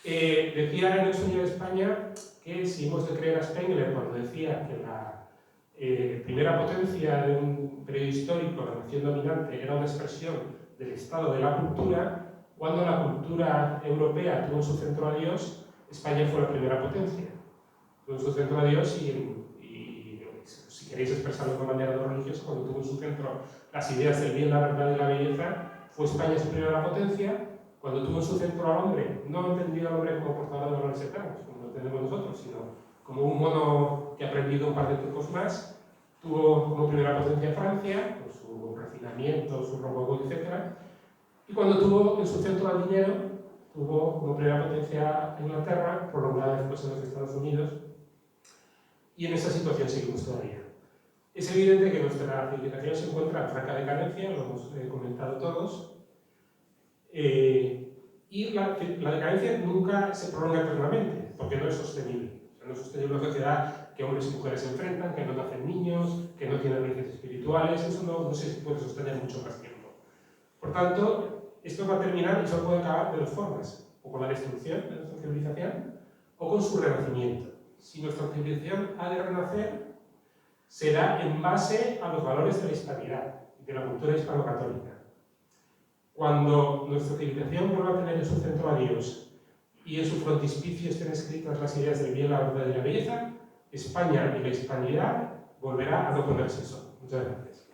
Decía en El sueño de España que si hemos de creer a Spengler cuando decía que la primera potencia de un periodo histórico, la nación dominante, era una expresión del estado de la cultura, cuando la cultura europea tuvo en su centro a Dios, España fue la primera potencia. Tuvo en su centro a Dios y si queréis expresarlo de manera no religiosa, cuando tuvo en su centro las ideas del bien, la verdad y la belleza, fue España su primera potencia. Cuando tuvo en su centro al hombre, no entendido al hombre como portador de valores eternos, como lo entendemos nosotros, sino como un mono que ha aprendido un par de trucos más, tuvo como primera potencia Francia, con su refinamiento, su robo, etc. Y cuando tuvo en su centro al dinero, tuvo como primera potencia Inglaterra, prolongada después en los Estados Unidos, y en esa situación seguimos todavía. Es evidente que nuestra civilización se encuentra en franca decadencia, lo hemos comentado todos, y la decadencia nunca se prolonga eternamente, porque no es sostenible. O sea, no es sostenible una sociedad que hombres y mujeres se enfrentan, que no nacen niños, que no tienen raíces espirituales, eso no sé si puede sostener mucho más tiempo. Por tanto, esto va a terminar y solo puede acabar de dos formas, o con la destrucción de nuestra civilización, o con su renacimiento. Si nuestra civilización ha de renacer, será en base a los valores de la hispanidad, de la cultura hispano-católica. Cuando nuestra civilización vuelva a tener en su centro a Dios y en su frontispicio estén escritas las ideas del bien, la verdad y la belleza, España y la hispanidad volverá a no ponerse sol. Muchas gracias.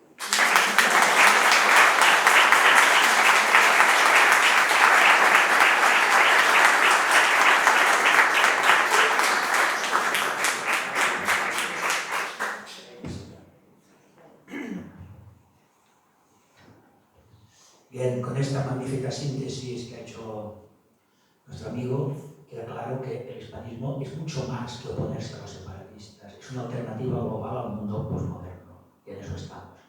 Bien, con esta magnífica síntesis que ha hecho nuestro amigo, queda claro que el hispanismo es mucho más que oponerse a los separatistas, es una alternativa global al mundo postmoderno, y en eso estamos.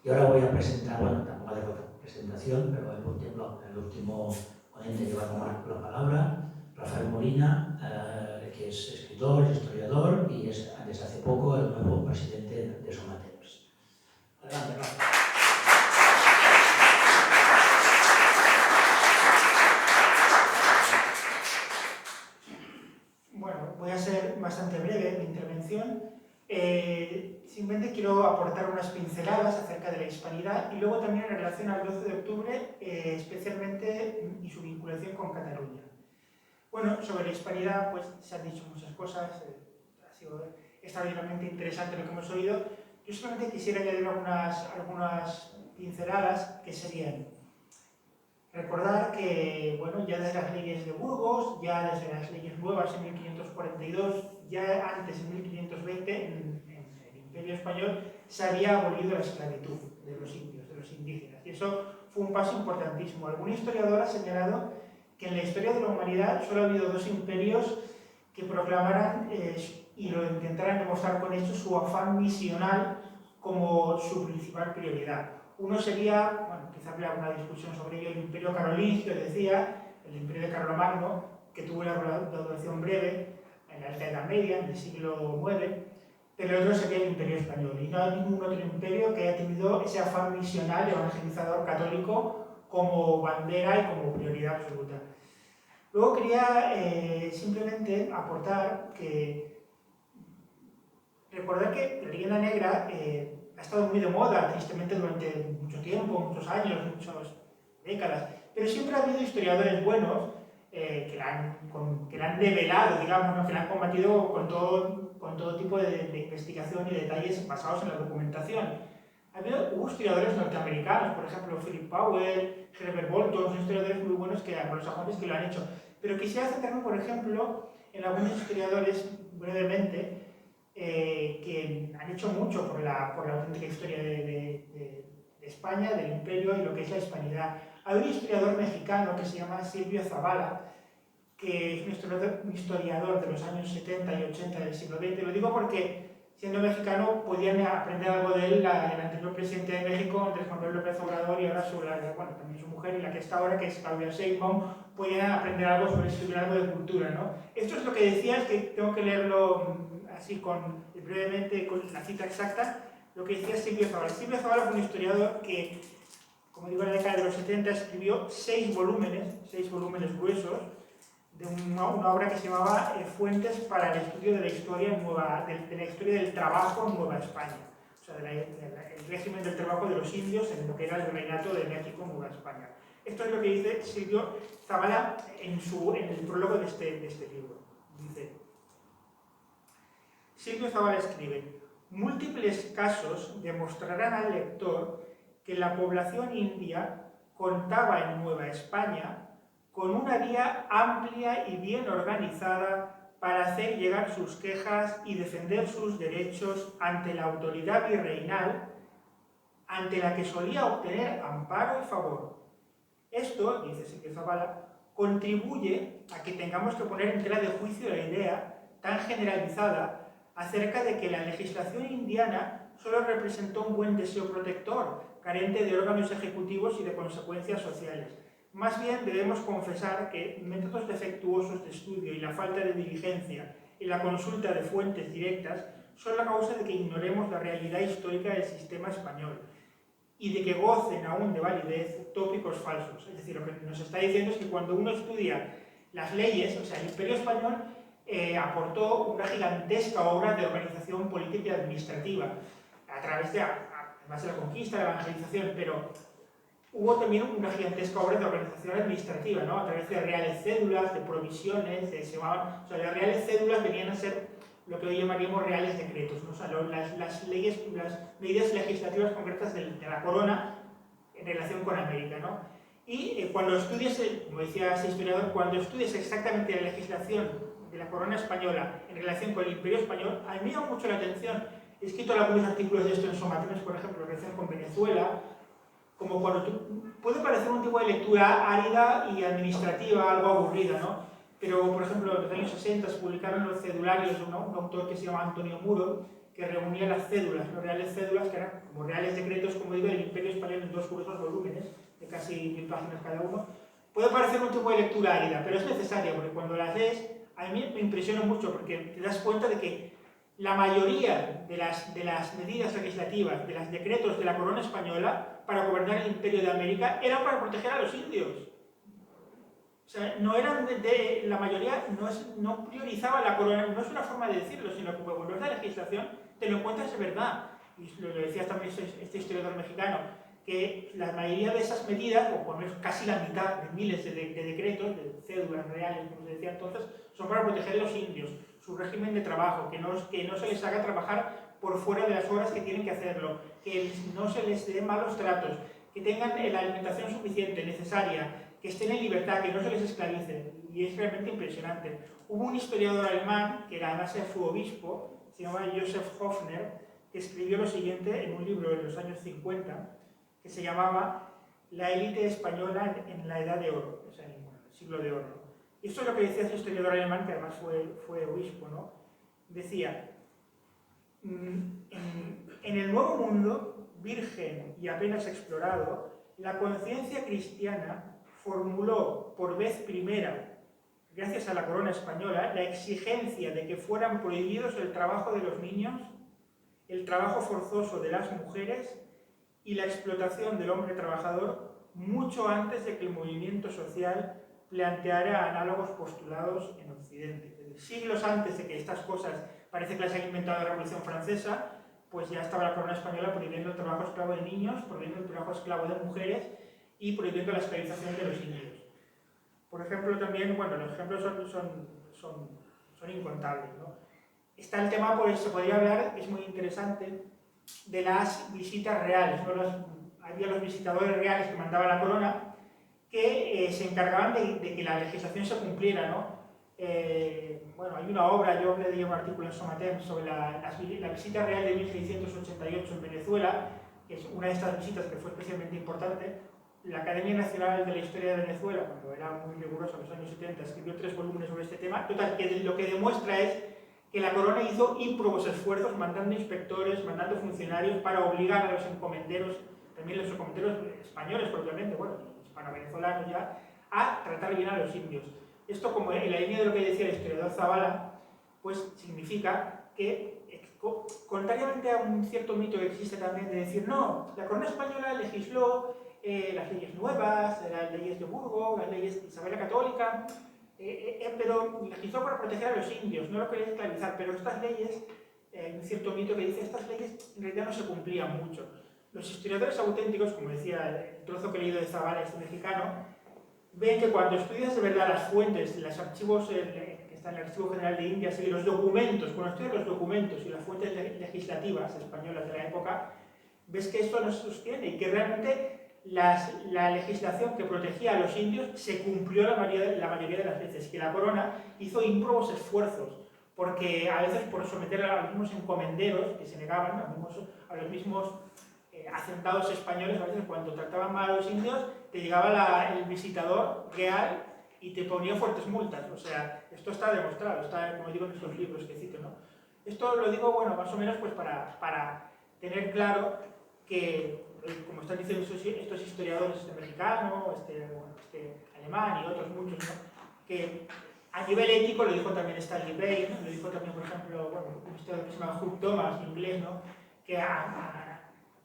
Y ahora voy a presentar, bueno, tampoco hace falta presentación, pero el último ponente que va a tomar la palabra, Rafael Molina, que es escritor, es historiador y es desde hace poco el nuevo presidente de Somateros. Adelante, Rafael. Bueno, voy a ser bastante breve en mi intervención. Simplemente quiero aportar unas pinceladas acerca de la hispanidad y luego también en relación al 12 de octubre, especialmente y su vinculación con Cataluña. Bueno, sobre la hispanidad pues se han dicho muchas cosas, ha sido extraordinariamente interesante lo que hemos oído. Yo solamente quisiera añadir algunas pinceladas que serían recordar que, bueno, ya desde las leyes de Burgos, ya desde las leyes nuevas en 1542, ya antes en 1520, en el Imperio Español, se había abolido la esclavitud de los indios, de los indígenas. Y eso fue un paso importantísimo. Algún historiador ha señalado que en la historia de la humanidad solo ha habido dos imperios que proclamaran y lo intentaran demostrar con hechos su afán misional como su principal prioridad. Uno sería, bueno, quizá habría una discusión sobre ello, el Imperio Carolingio, decía, el Imperio de Carlomagno, que tuvo una duración breve en la Alta Edad Media, en el siglo IX, pero el otro sería el Imperio Español. Y no hay ningún otro imperio que haya tenido ese afán misional evangelizador católico como bandera y como prioridad absoluta. Luego quería simplemente aportar que recordar que la leyenda negra ha estado muy de moda, tristemente, durante mucho tiempo, muchos años, muchas décadas, pero siempre ha habido historiadores buenos que la han develado, digamos, ¿no? Que la han combatido con todo tipo de investigación y detalles basados en la documentación. Hubo historiadores norteamericanos, por ejemplo, Philip Powell, Herbert Bolton, son historiadores muy buenos anglosajones que lo han hecho. Pero quisiera centrarme, por ejemplo, en algunos historiadores, brevemente, que han hecho mucho por la auténtica historia de España, del Imperio y lo que es la hispanidad. Hay un historiador mexicano que se llama Silvio Zavala, que es un historiador de los años 70 y 80 del siglo XX. Lo digo porque, siendo mexicano, podían aprender algo de él el anterior presidente de México, Andrés Manuel López Obrador, y ahora también su mujer, y la que está ahora, que es Claudia Sheinbaum, podían aprender algo sobre escribir algo de cultura, ¿no? Esto es lo que decía, es que tengo que leerlo así brevemente con la cita exacta, lo que decía Silvio Zavala. Silvio Zavala fue un historiador que, como digo, en la década de los 70 escribió 6 volúmenes gruesos, de una obra que se llamaba Fuentes para el estudio de la historia de la historia del trabajo en Nueva España, o sea, el régimen del trabajo de los indios en lo que era el reinato de México en Nueva España. Esto es lo que dice Silvio Zavala en el prólogo de este libro. Dice: Silvio Zavala escribe: múltiples casos demostrarán al lector que la población india contaba en Nueva España con una vía amplia y bien organizada para hacer llegar sus quejas y defender sus derechos ante la autoridad virreinal, ante la que solía obtener amparo y favor. Esto, dice Silvio Zavala, contribuye a que tengamos que poner en tela de juicio la idea tan generalizada acerca de que la legislación indiana solo representó un buen deseo protector, carente de órganos ejecutivos y de consecuencias sociales. Más bien debemos confesar que métodos defectuosos de estudio y la falta de diligencia y la consulta de fuentes directas son la causa de que ignoremos la realidad histórica del sistema español y de que gocen aún de validez tópicos falsos. Es decir, lo que nos está diciendo es que cuando uno estudia las leyes, o sea, el Imperio Español aportó una gigantesca obra de organización política y administrativa a través además de la conquista, la evangelización, pero hubo también una gigantesca obra de organización administrativa, ¿no? A través de reales cédulas, de provisiones, las reales cédulas venían a ser lo que hoy llamaríamos reales decretos, ¿no? O sea, las medidas legislativas concretas de la corona en relación con América, ¿no? Y cuando estudies, como decía ese historiador, cuando estudies exactamente la legislación de la corona española en relación con el Imperio Español, a mí me llama mucho la atención. He escrito algunos artículos de esto en Somatrones, por ejemplo, en relación con Venezuela, como cuando puede parecer un tipo de lectura árida y administrativa, algo aburrida, ¿no? Pero, por ejemplo, en los años 60 se publicaron los cedularios de un autor que se llama Antonio Muro, que reunía las cédulas, las reales cédulas, que eran como reales decretos, como digo, del Imperio Español en 2 gruesos volúmenes, de casi 1000 páginas cada uno. Puede parecer un tipo de lectura árida, pero es necesaria, porque cuando las lees, a mí me impresiona mucho, porque te das cuenta de que la mayoría de las medidas legislativas, de los decretos de la corona española para gobernar el Imperio de América, eran para proteger a los indios. O sea, no eran la mayoría no priorizaba la corona, no es una forma de decirlo, sino que cuando ves la legislación te lo encuentras de verdad. Y lo decía también este historiador mexicano, que la mayoría de esas medidas, o por lo menos casi la mitad de miles de decretos, de cédulas reales, como se decía entonces, son para proteger a los indios, su régimen de trabajo, que no se les haga trabajar por fuera de las horas que tienen que hacerlo, que no se les dé malos tratos, que tengan la alimentación suficiente, necesaria, que estén en libertad, que no se les esclavice, y es realmente impresionante. Hubo un historiador alemán, que además era su obispo, se llama Joseph Hofner, que escribió lo siguiente en un libro de los años 50, que se llamaba La élite española en la Edad de Oro, o sea, en el siglo de oro. Y esto es lo que decía ese historiador alemán, que además fue obispo, ¿no? Decía, en el Nuevo Mundo, virgen y apenas explorado, la conciencia cristiana formuló por vez primera, gracias a la corona española, la exigencia de que fueran prohibidos el trabajo de los niños, el trabajo forzoso de las mujeres y la explotación del hombre trabajador mucho antes de que el movimiento social planteara análogos postulados en Occidente. Siglos antes de que estas cosas, parece que las ha inventado la Revolución Francesa, pues ya estaba la corona española prohibiendo el trabajo esclavo de niños, prohibiendo el trabajo esclavo de mujeres y prohibiendo la esclavización de los indios. Por ejemplo, también, bueno, los ejemplos son incontables, ¿no? Está el tema, pues se podría hablar, es muy interesante, de las visitas reales, ¿no? Había los visitadores reales que mandaba la corona que se encargaban de que la legislación se cumpliera, ¿no? Bueno, hay una obra, yo leí un artículo en Somatem sobre la visita real de 1688 en Venezuela, que es una de estas visitas que fue especialmente importante. La Academia Nacional de la Historia de Venezuela, cuando era muy rigurosa en los años 70, escribió 3 volúmenes sobre este tema. Total, que lo que demuestra es que la corona hizo ímprobos esfuerzos mandando inspectores, mandando funcionarios para obligar a los encomenderos, también los encomenderos españoles propiamente, bueno, hispano-venezolanos ya, a tratar bien a los indios. Esto, como en la línea de lo que decía el historiador Zavala, pues significa que, contrariamente a un cierto mito que existe también de decir, no, la corona española legisló las leyes nuevas, las leyes de Burgos, las leyes de Isabel la Católica, pero legisló para proteger a los indios, no lo quería esclavizar, pero estas leyes, hay un cierto mito que dice, estas leyes en realidad no se cumplían mucho. Los historiadores auténticos, como decía el trozo que he leído de Zavala, este mexicano, ven que cuando estudias de verdad las fuentes, los archivos que están en el Archivo General de Indias y los documentos, cuando estudias los documentos y las fuentes legislativas españolas de la época, ves que esto no se sostiene y que realmente la legislación que protegía a los indios se cumplió la mayoría de las veces, que la corona hizo ímprobos esfuerzos, porque a veces por someter a los mismos encomenderos que se negaban, a los mismos hacentados españoles, a veces cuando trataban mal a los indios, te llegaba el visitador real y te ponía fuertes multas. O sea, esto está demostrado, está, como digo, en estos libros que cito, ¿no? Esto lo digo, bueno, más o menos pues para tener claro que, como están diciendo estos historiadores, este mexicano, este alemán y otros muchos, ¿no? Que a nivel ético, lo dijo también Stanley Bain, ¿no? Lo dijo también, por ejemplo, bueno, un historiador que se llama Hugh Thomas, inglés, ¿no? Que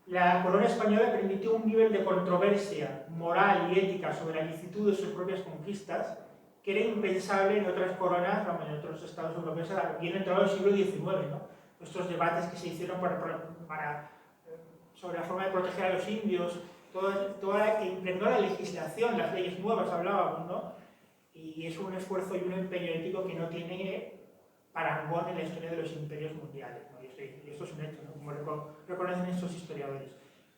la corona española permitió un nivel de controversia moral y ética sobre la licitud de sus propias conquistas que era impensable en otras coronas, en otros estados europeos, bien entrado el siglo XIX, ¿no? Estos debates que se hicieron sobre la forma de proteger a los indios, toda que impregnó la legislación, las leyes nuevas hablábamos, ¿no? Y es un esfuerzo y un empeño ético que no tiene parangón en la historia de los imperios mundiales, ¿no? Y esto es un hecho, ¿no? Como reconocen estos historiadores.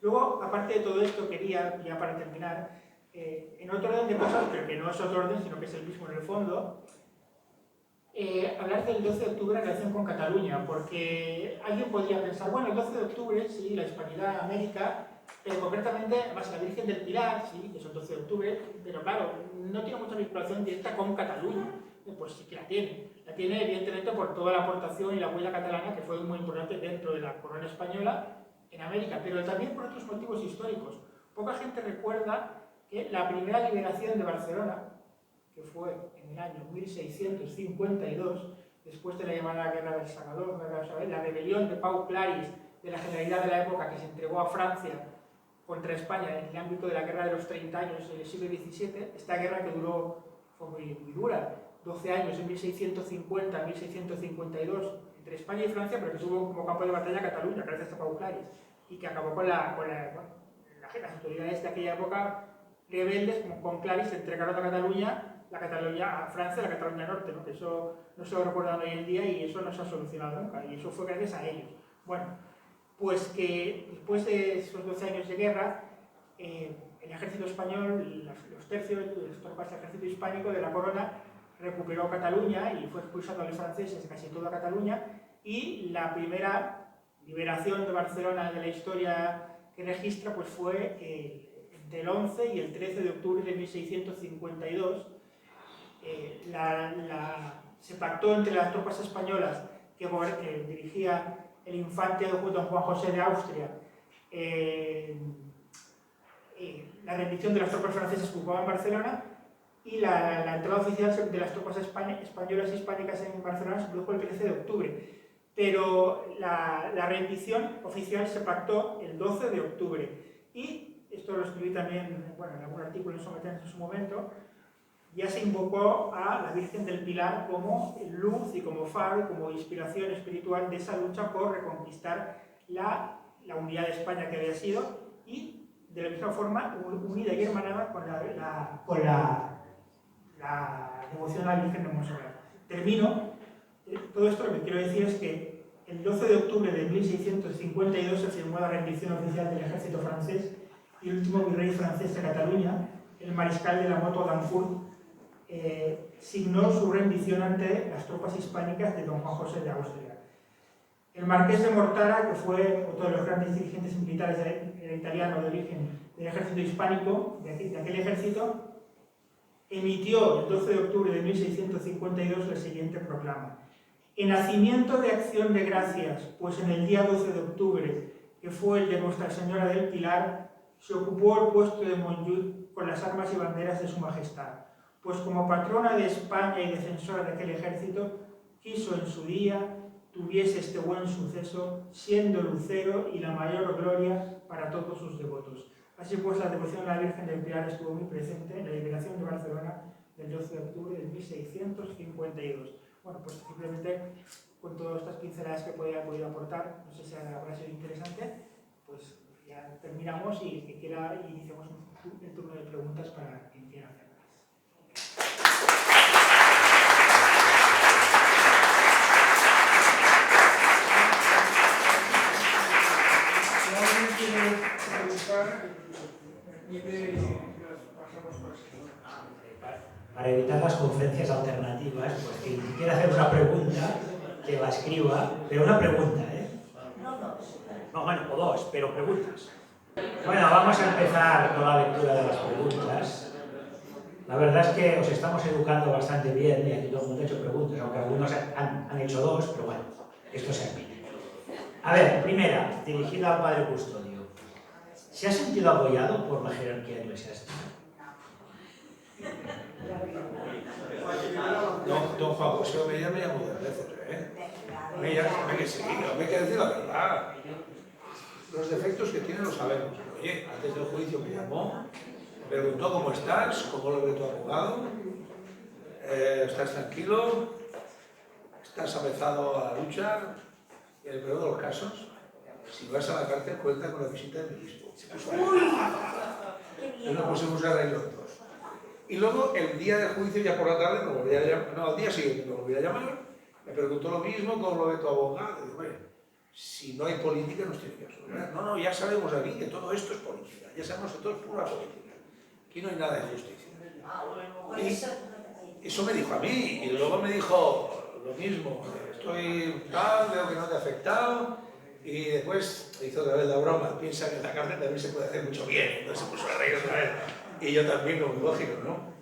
Luego, aparte de todo esto, quería, ya para terminar, en otro orden de cosas, pero que no es otro orden, sino que es el mismo en el fondo, hablar del 12 de octubre en relación con Cataluña, porque alguien podría pensar, bueno, el 12 de octubre, sí, la Hispanidad en América, pero concretamente, además la Virgen del Pilar, sí, que es el 12 de octubre, pero claro, no tiene mucha vinculación directa con Cataluña. Pues sí que la tiene. La tiene evidentemente por toda la aportación y la huella catalana que fue muy importante dentro de la corona española en América, pero también por otros motivos históricos. Poca gente recuerda que la primera liberación de Barcelona, que fue en el año 1652, después de la llamada Guerra del Salvador, la rebelión de Pau Claris de la Generalidad de la época que se entregó a Francia contra España en el ámbito de la Guerra de los 30 años del siglo XVII, esta guerra que fue muy dura, 12 años, en 1650 a 1652, entre España y Francia, pero que tuvo como campo de batalla Cataluña, gracias a Pau Claris, y que acabó con las autoridades de aquella época rebeldes, como con Claris, se entregaron a Cataluña a Francia, la Cataluña Norte, ¿no? Que eso no se lo recuerdan hoy en día y eso no se ha solucionado nunca, y eso fue gracias a ellos. Bueno, pues que después de esos 12 años de guerra, el el ejército español, los tercios, las tropas del ejército hispánico de la corona, recuperó Cataluña y fue expulsando a los franceses de casi toda Cataluña, y la primera liberación de Barcelona de la historia que registra pues fue entre el 11 y el 13 de octubre de 1652. Se pactó entre las tropas españolas que dirigía el infante don Juan José de Austria la rendición de las tropas francesas que ocupaban Barcelona, y la entrada oficial de las tropas españolas y hispánicas en Barcelona se produjo el 13 de octubre. Pero la rendición oficial se pactó el 12 de octubre. Y esto lo escribí también en algún artículo en Sometenes en su momento. Ya se invocó a la Virgen del Pilar como luz y como faro y como inspiración espiritual de esa lucha por reconquistar la unidad de España que había sido, y de la misma forma unida y hermanada con la devoción a la Virgen de Montserrat. Termino. Todo esto lo que quiero decir es que el 12 de octubre de 1652 se firmó la rendición oficial del ejército francés, y el último virrey francés de Cataluña, el mariscal de la Motte d'Anfourt, signó su rendición ante las tropas hispánicas de don Juan José de Austria. El marqués de Mortara, que fue otro de los grandes dirigentes militares italiano de origen del ejército hispánico, de aquel ejército, emitió el 12 de octubre de 1652 la siguiente proclama: en nacimiento de acción de gracias, pues en el día 12 de octubre, que fue el de Nuestra Señora del Pilar, se ocupó el puesto de Montjuïc con las armas y banderas de su majestad, pues como patrona de España y defensora de aquel ejército, quiso en su día tuviese este buen suceso, siendo lucero y la mayor gloria para todos sus devotos. Así pues, la devoción a la Virgen del Pilar estuvo muy presente en la liberación de Barcelona del 12 de octubre de 1652. Bueno, pues simplemente con todas estas pinceladas que podía aportar, no sé si habrá sido interesante, pues ya terminamos, y que quiera iniciamos el turno de preguntas para quien quiera hacerlas. Si alguien quiere preguntar, permite y pasamos por aquí. Para evitar las conferencias alternativas, pues quien quiera hacer una pregunta, que la escriba, pero una pregunta, ¿eh? No, bueno, o dos, pero preguntas. Bueno, vamos a empezar con la lectura de las preguntas. La verdad es que os estamos educando bastante bien, y aquí todo el mundo ha hecho preguntas, aunque algunos han hecho dos, pero bueno, esto se admite. A ver, primera, dirigida al Padre Custodio. ¿Se ha sentido apoyado por la jerarquía eclesiástica? Don Juan José Omeya me llamó 2 veces, Me hay que decir la verdad. Los defectos que tiene los sabemos. Oye, antes del juicio me llamó, me preguntó cómo estás, cómo lo ve tu abogado, estás tranquilo, estás avezado a la lucha, y en el peor de los casos, si vas a la cárcel cuenta con la visita del ministro. Nos pusimos a reír los dos. Y luego, el día del juicio, ya por la tarde, me volví a llamar, no, al día siguiente me volví a llamar, me preguntó lo mismo, cómo lo ve tu abogado. Y digo, bueno, si no hay política, nos tiene que resolver. No, ya sabemos aquí que todo esto es política, ya sabemos que todo es pura política. Aquí no hay nada de justicia. Y eso me dijo a mí, y luego me dijo lo mismo, estoy tal, veo que no te ha afectado, y después hizo otra vez la broma, piensa que en la cárcel también se puede hacer mucho bien, entonces se puso a reír otra vez. Y yo también, como lógico, ¿no?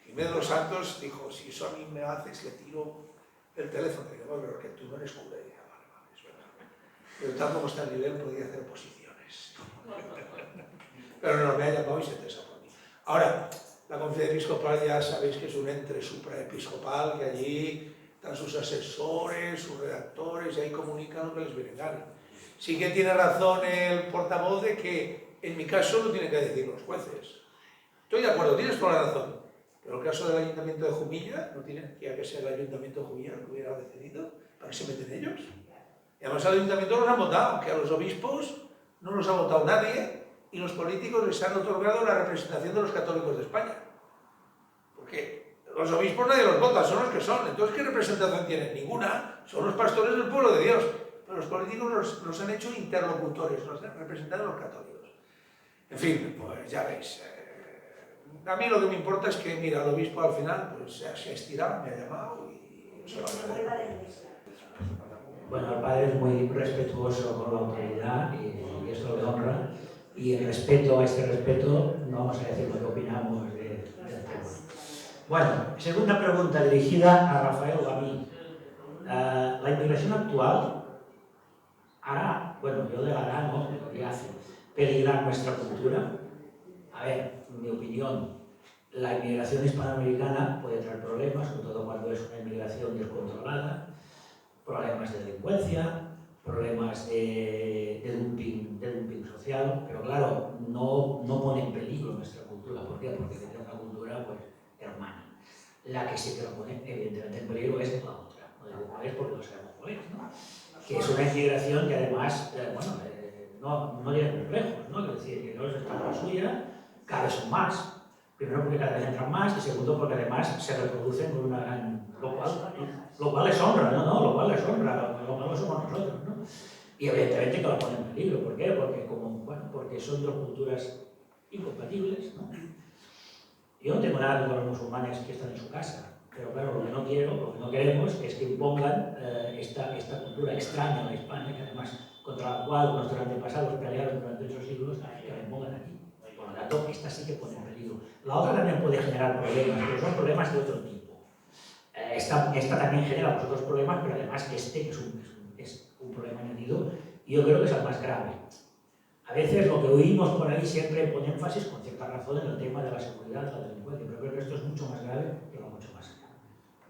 Jiménez de los Santos dijo, si eso a mí me haces, le tiro el teléfono. Y digo, pero que tú no eres cura. Y dije, vale, es verdad. Pero tampoco está al nivel, podía hacer oposiciones. Pero no, me ha llamado y se interesa por mí. Ahora, la conferencia episcopal ya sabéis que es un ente supraepiscopal, que allí están sus asesores, sus redactores, y ahí comunican lo que les viene en gana. Sí que tiene razón el portavoz de que, en mi caso, lo tienen que decir los jueces. Estoy de acuerdo, tienes toda la razón. Pero el caso del Ayuntamiento de Jumilla, no tiene que ser el Ayuntamiento de Jumilla lo que hubiera decidido, ¿para qué se meten ellos? Y además al Ayuntamiento los han votado, que a los obispos no los ha votado nadie, y los políticos les han otorgado la representación de los católicos de España. Porque los obispos nadie los vota, son los que son. Entonces, ¿qué representación tienen? Ninguna. Son los pastores del pueblo de Dios. Pero los políticos los han hecho interlocutores, los han representado a los católicos. En fin, pues ya veis. A mí lo que me importa es que, mira, el obispo al final pues, se ha estirado, me ha llamado y se lo agradezco. Bueno, el padre es muy respetuoso con la autoridad y esto le honra. Y en respeto a este respeto, no vamos a decir lo que opinamos del tema. Bueno, segunda pregunta dirigida a Rafael o a mí. La inmigración actual hará, bueno, yo de hará no, pero hace, peligrar nuestra cultura. A ver, en mi opinión, la inmigración hispanoamericana puede traer problemas, sobre todo cuando es una inmigración descontrolada, problemas de delincuencia, problemas de dumping social, pero claro, no pone en peligro nuestra cultura. ¿Por qué? Porque tiene una cultura pues, hermana. La que sí que lo pone evidentemente en peligro es la otra. No digo cuál es porque lo sabemos cuál es, ¿no? Que es una inmigración que además, no llega muy lejos, ¿no? Es decir, que no es la suya, cada vez son más. Primero porque cada vez entran más y segundo porque además se reproducen con una gran... Lo cual les honra, lo cual les honra, lo malo somos nosotros, ¿no? Y evidentemente que lo ponen en peligro. ¿Por qué? Porque son dos culturas incompatibles, ¿no? Yo no tengo nada contra los musulmanes que están en su casa, pero claro, lo que no queremos es que impongan esta cultura extraña a la hispana, que además contra la cual nuestros antepasados pelearon durante 8 siglos, que la impongan aquí. Por lo tanto, esta sí que pone en peligro. La otra también puede generar problemas, pero son problemas de otro tipo. Esta también genera otros problemas, pero además este es un problema añadido y yo creo que es el más grave. A veces lo que oímos por ahí siempre pone énfasis con cierta razón en el tema de la seguridad, de la delincuencia, pero creo que esto es mucho más grave que va mucho más allá.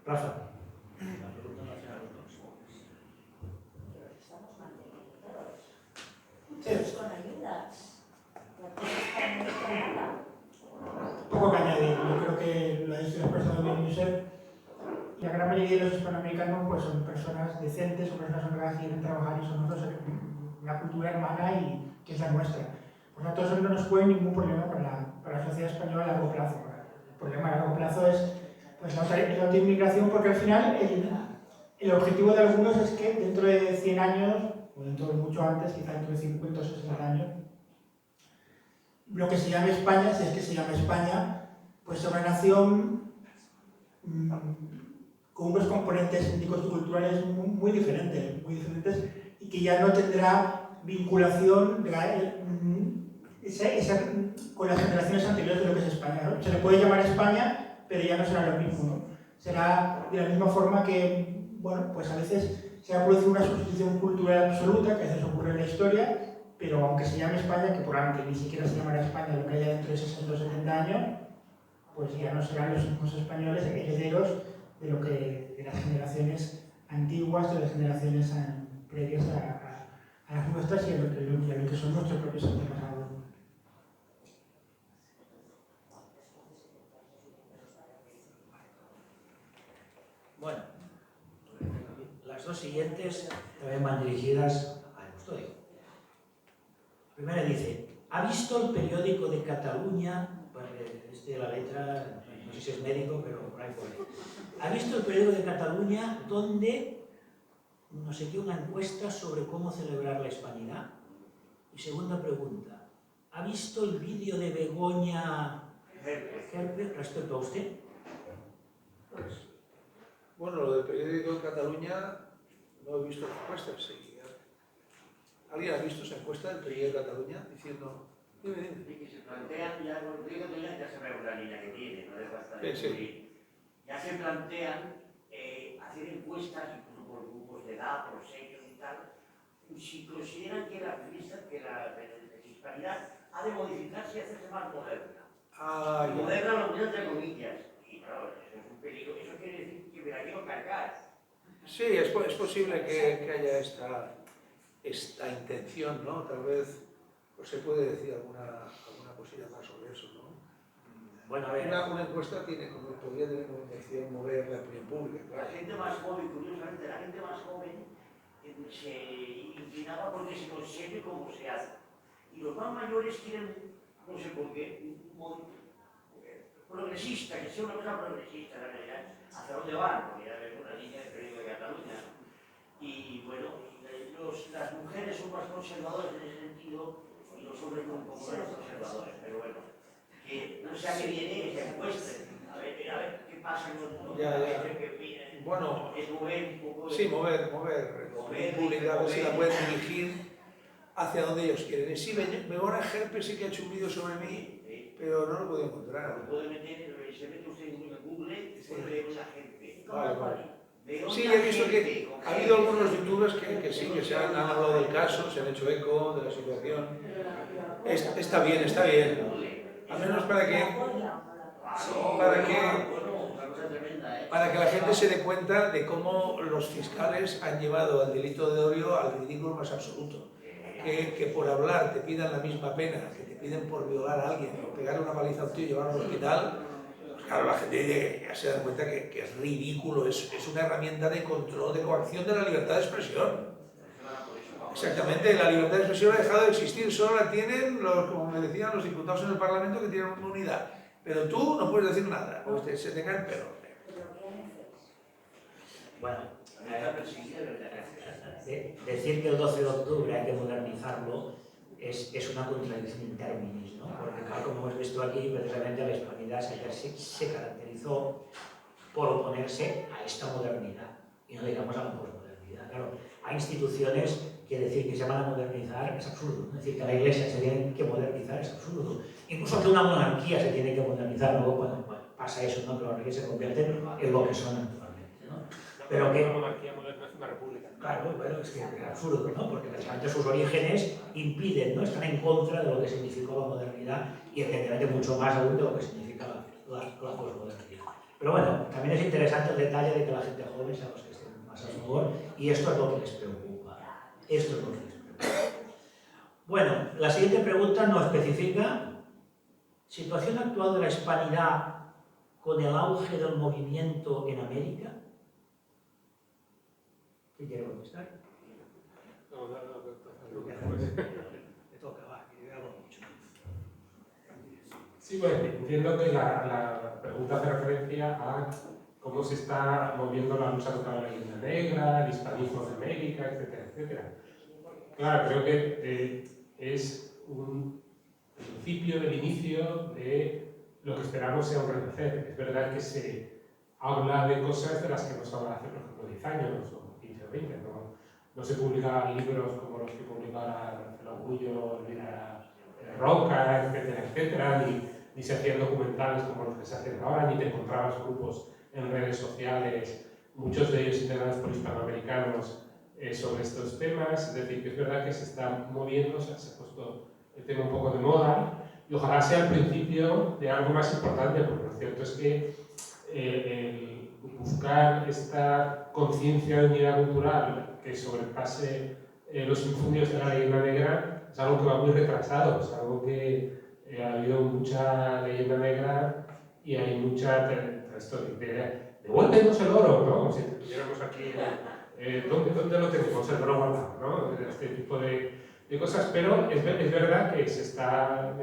Rafa. La pregunta la hacen a los dos. Estamos manteniendo todos. Con ayudas. Poco que añadir, yo creo que lo ha expresado bien Josep. La gran mayoría de los hispanoamericanos pues, son personas decentes, son personas honradas que quieren trabajar y son nosotros una cultura hermana y que es la nuestra. Por lo tanto, eso no nos pone ningún problema para la sociedad española a largo plazo. El problema a largo plazo es pues, la autoinmigración, porque al final el objetivo de algunos es que dentro de 100 años, o dentro de mucho antes, quizá dentro de 50 o 60 años, lo que se llame España, si es que se llama España, pues sea una nación con unos componentes étnicos y culturales muy diferentes, y que ya no tendrá vinculación con las generaciones anteriores de lo que es España, ¿no? Se le puede llamar España, pero ya no será lo mismo, ¿no? Será de la misma forma que, bueno, pues a veces se ha producido una sustitución cultural absoluta, que a veces ocurre en la historia, pero aunque se llame España, que probablemente ni siquiera se llamará España lo que haya dentro de 60 o 70 años, pues ya no serán los mismos españoles herederos de las generaciones antiguas, de las generaciones previas a las nuestras y a lo que son nuestros propios antepasados. Bueno, las dos siguientes también van dirigidas al custodio. La primera dice, ¿ha visto el periódico de Cataluña? Bueno, la letra, no sé si es médico, pero por ahí pone. ¿Ha visto el periódico de Cataluña donde, no sé qué, una encuesta sobre cómo celebrar la hispanidad? Y segunda pregunta, ¿ha visto el vídeo de Begoña Herpe respecto a usted? Pues, bueno, lo del periódico de Cataluña no he visto la encuesta enseguida. ¿Alguien ha visto esa encuesta del periódico de Cataluña diciendo... Y que se plantean, ya el periódico de Cataluña ya se ve la línea que tiene, no es bastante Sí. Ya se plantean hacer encuestas, incluso por grupos de edad, por sexos y tal, si consideran que la hispanidad ha de modificarse y hacerse más moderna. Moderna lo mismo entre comillas. Y claro, eso es un peligro. Eso quiere decir que me la quiero cargar. Sí, es posible que haya esta intención, ¿no? Tal vez pues, se puede decir alguna cosilla más sobre eso, ¿no? Bueno, a ver. Una encuesta podría tener como intención mover la opinión pública. La gente más joven, curiosamente, la gente más joven se inclinaba porque se consigue cómo se hace. Y los más mayores quieren, no sé por qué, progresista, que sea una cosa progresista, la realidad. ¿Hacia dónde van? Porque ya ves una línea de periódico de Cataluña. Y bueno, las mujeres son más conservadoras en ese sentido y los hombres un poco menos conservadores, pero bueno. que no sé a qué viene esa encuesta. A ver qué pasa con los Ya. que vienen. Bueno, Es mover un poco de... sí, mover pública, a ver si la pueden dirigir hacia donde ellos quieren. Y sí, Begoña Herpes sí que ha hecho un vídeo sobre mí, pero no lo puedo encontrar. Lo puede meter, se mete usted en Google, puede ver una gente. Vale. Sí, he visto que ha habido algunos youtubers que sí, que se han hablado del caso, se han hecho eco de la situación. Está bien, está bien. Al menos para que la gente se dé cuenta de cómo los fiscales han llevado al delito de odio al ridículo más absoluto. Que por hablar te pidan la misma pena que te piden por violar a alguien o pegarle una paliza a un tío y llevarlo al hospital. Pues claro, la gente ya se da cuenta que es ridículo, es una herramienta de control, de coacción de la libertad de expresión. Exactamente, la libertad de expresión ha dejado de existir, solo la tienen, como me decían, los diputados en el Parlamento que tienen inmunidad. Pero tú no puedes decir nada, porque se te cae el pelo. Bueno, decir que el 12 de octubre hay que modernizarlo es una contradicción in terminis, ¿no? Porque tal como hemos visto aquí, precisamente la hispanidad se caracterizó por oponerse a esta modernidad y no digamos a la posmodernidad. Claro, hay instituciones que decir que se van a modernizar es absurdo, es decir, que la Iglesia se tiene que modernizar es absurdo, incluso que una monarquía se tiene que modernizar, luego cuando pasa eso, ¿no? Que los reyes se convierten en lo que son actualmente, ¿no? Pero que... Una monarquía moderna es una república. Claro, bueno, es que es absurdo, ¿no? Porque precisamente sus orígenes impiden, ¿no? Están en contra de lo que significó la modernidad y evidentemente mucho más aún de lo que significa la posmodernidad. Pero bueno, también es interesante el detalle de que la gente joven sea los que estén más a favor y esto es lo que les preocupa. Esto es lo que les preocupa. Bueno, la siguiente pregunta nos especifica situación actual de la hispanidad con el auge del movimiento en América. ¿Quién quiere contestar? Me toca, va, que yo hablo mucho. Sí, bueno, entiendo que la pregunta hace referencia a cómo se está moviendo la lucha contra la leyenda negra, el hispanismo de América, etcétera, etcétera. Claro, creo que es un principio del inicio de lo que esperamos sea un renacer. Es verdad que se habla de cosas de las que no se habla hace, por ejemplo, 10 años o 15 o 20. No se publicaban libros como los que publicaba Marcelo Gullo, Elvira Roca, etcétera, etcétera, ni se hacían documentales como los que se hacen ahora, ni te encontrabas grupos en redes sociales, muchos de ellos integrados por hispanoamericanos, sobre estos temas. Es decir, que es verdad que se está moviendo, se ha puesto el tema un poco de moda y ojalá sea el principio de algo más importante, porque lo cierto es que el buscar esta conciencia de unidad cultural que sobrepase los infundios de la leyenda negra es algo que va muy retrasado, es algo que ha habido mucha leyenda negra y hay mucha devuélvenos el oro, ¿no? Como si tuviéramos aquí, ¿dónde lo tenemos? El oro guardado, ¿no? Este tipo de cosas, pero es verdad que se está